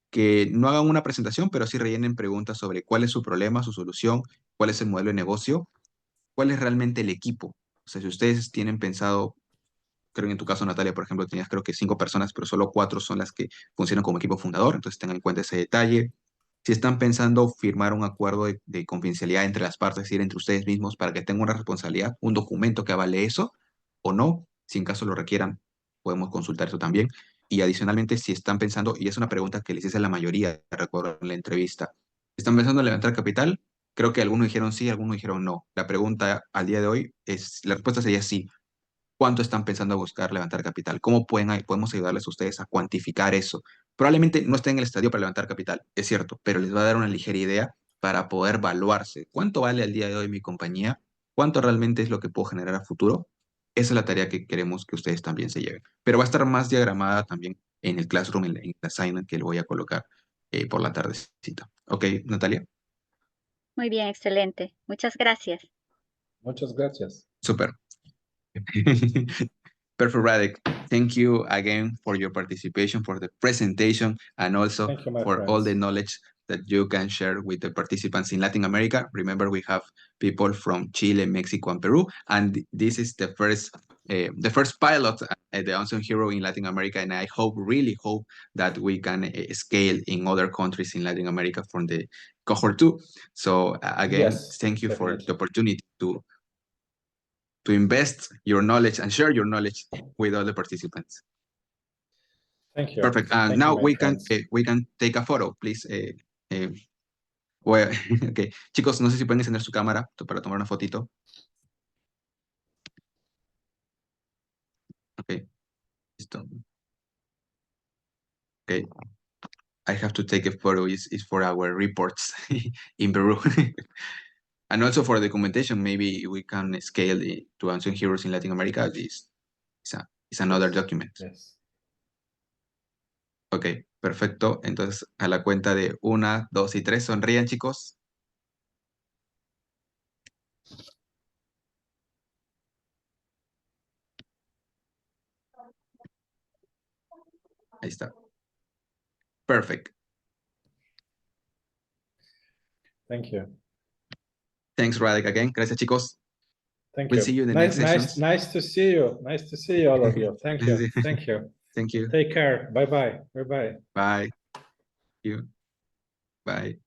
Que no hagan una presentación, pero sí rellenen preguntas sobre cuál es su problema, su solución, cuál es el modelo de negocio, cuál es realmente el equipo. O sea, si ustedes tienen pensado, creo que en tu caso, Natalia, por ejemplo, tenías creo que 5 personas, pero solo 4 son las que funcionan como equipo fundador, entonces tengan en cuenta ese detalle. Si están pensando firmar un acuerdo de confidencialidad entre las partes, es decir, entre ustedes mismos, para que tengan una responsabilidad, un documento que avale eso, o no, si en caso lo requieran, podemos consultar eso también. Y adicionalmente, si están pensando, y es una pregunta que les hice a la mayoría, recuerdo en la entrevista, ¿están pensando en levantar capital? Creo que algunos dijeron sí, algunos dijeron no. La pregunta al día de hoy es, la respuesta sería sí. ¿Cuánto están pensando buscar levantar capital? ¿Cómo podemos ayudarles a ustedes a cuantificar eso? Probablemente no estén en el estadio para levantar capital, es cierto, pero les va a dar una ligera idea para poder evaluarse. ¿Cuánto vale al día de hoy mi compañía? ¿Cuánto realmente es lo que puedo generar a futuro? Esa es la tarea que queremos que ustedes también se lleven. Pero va a estar más diagramada también en el Classroom, en el assignment que le voy a colocar por la tardecita. ¿Ok, Natalia? Muy bien, excelente. Muchas gracias. Muchas gracias. Super. Perfect, Radek. Thank you again for your participation, for the presentation, and also Thank you, my for all the friends. knowledge that you can share with the participants in Latin America. Remember, we have people from Chile, Mexico, and Peru, and this is the first pilot at the Unsung Hero in Latin America, and I really hope that we can scale in other countries in Latin America from the cohort 2. So again, Yes, thank you for the definitely. opportunity to invest your knowledge and share your knowledge with all the participants. Thank you. Perfect. Thank you, Now my friends. we can take a photo, please. Well, okay. Chicos, no sé si pueden encender su cámara para tomar una fotito. Okay, listo. Okay, I have to take a photo. It's for our reports in Peru. And also for the documentation, maybe we can scale it to Unsung Heroes in Latin America. It's another document. Yes. Ok, perfecto. Entonces, a la cuenta de 1, 2 y 3, sonrían, chicos. Ahí está. Perfect. Thank you. Thanks, Radek, again. Gracias, chicos. Thank We'll you. see you in the Nice, next sessions. nice to see you. Nice to see all of you. Thank you. Thank you. Thank you. Take care. Bye bye. Bye bye. Bye. You. Bye.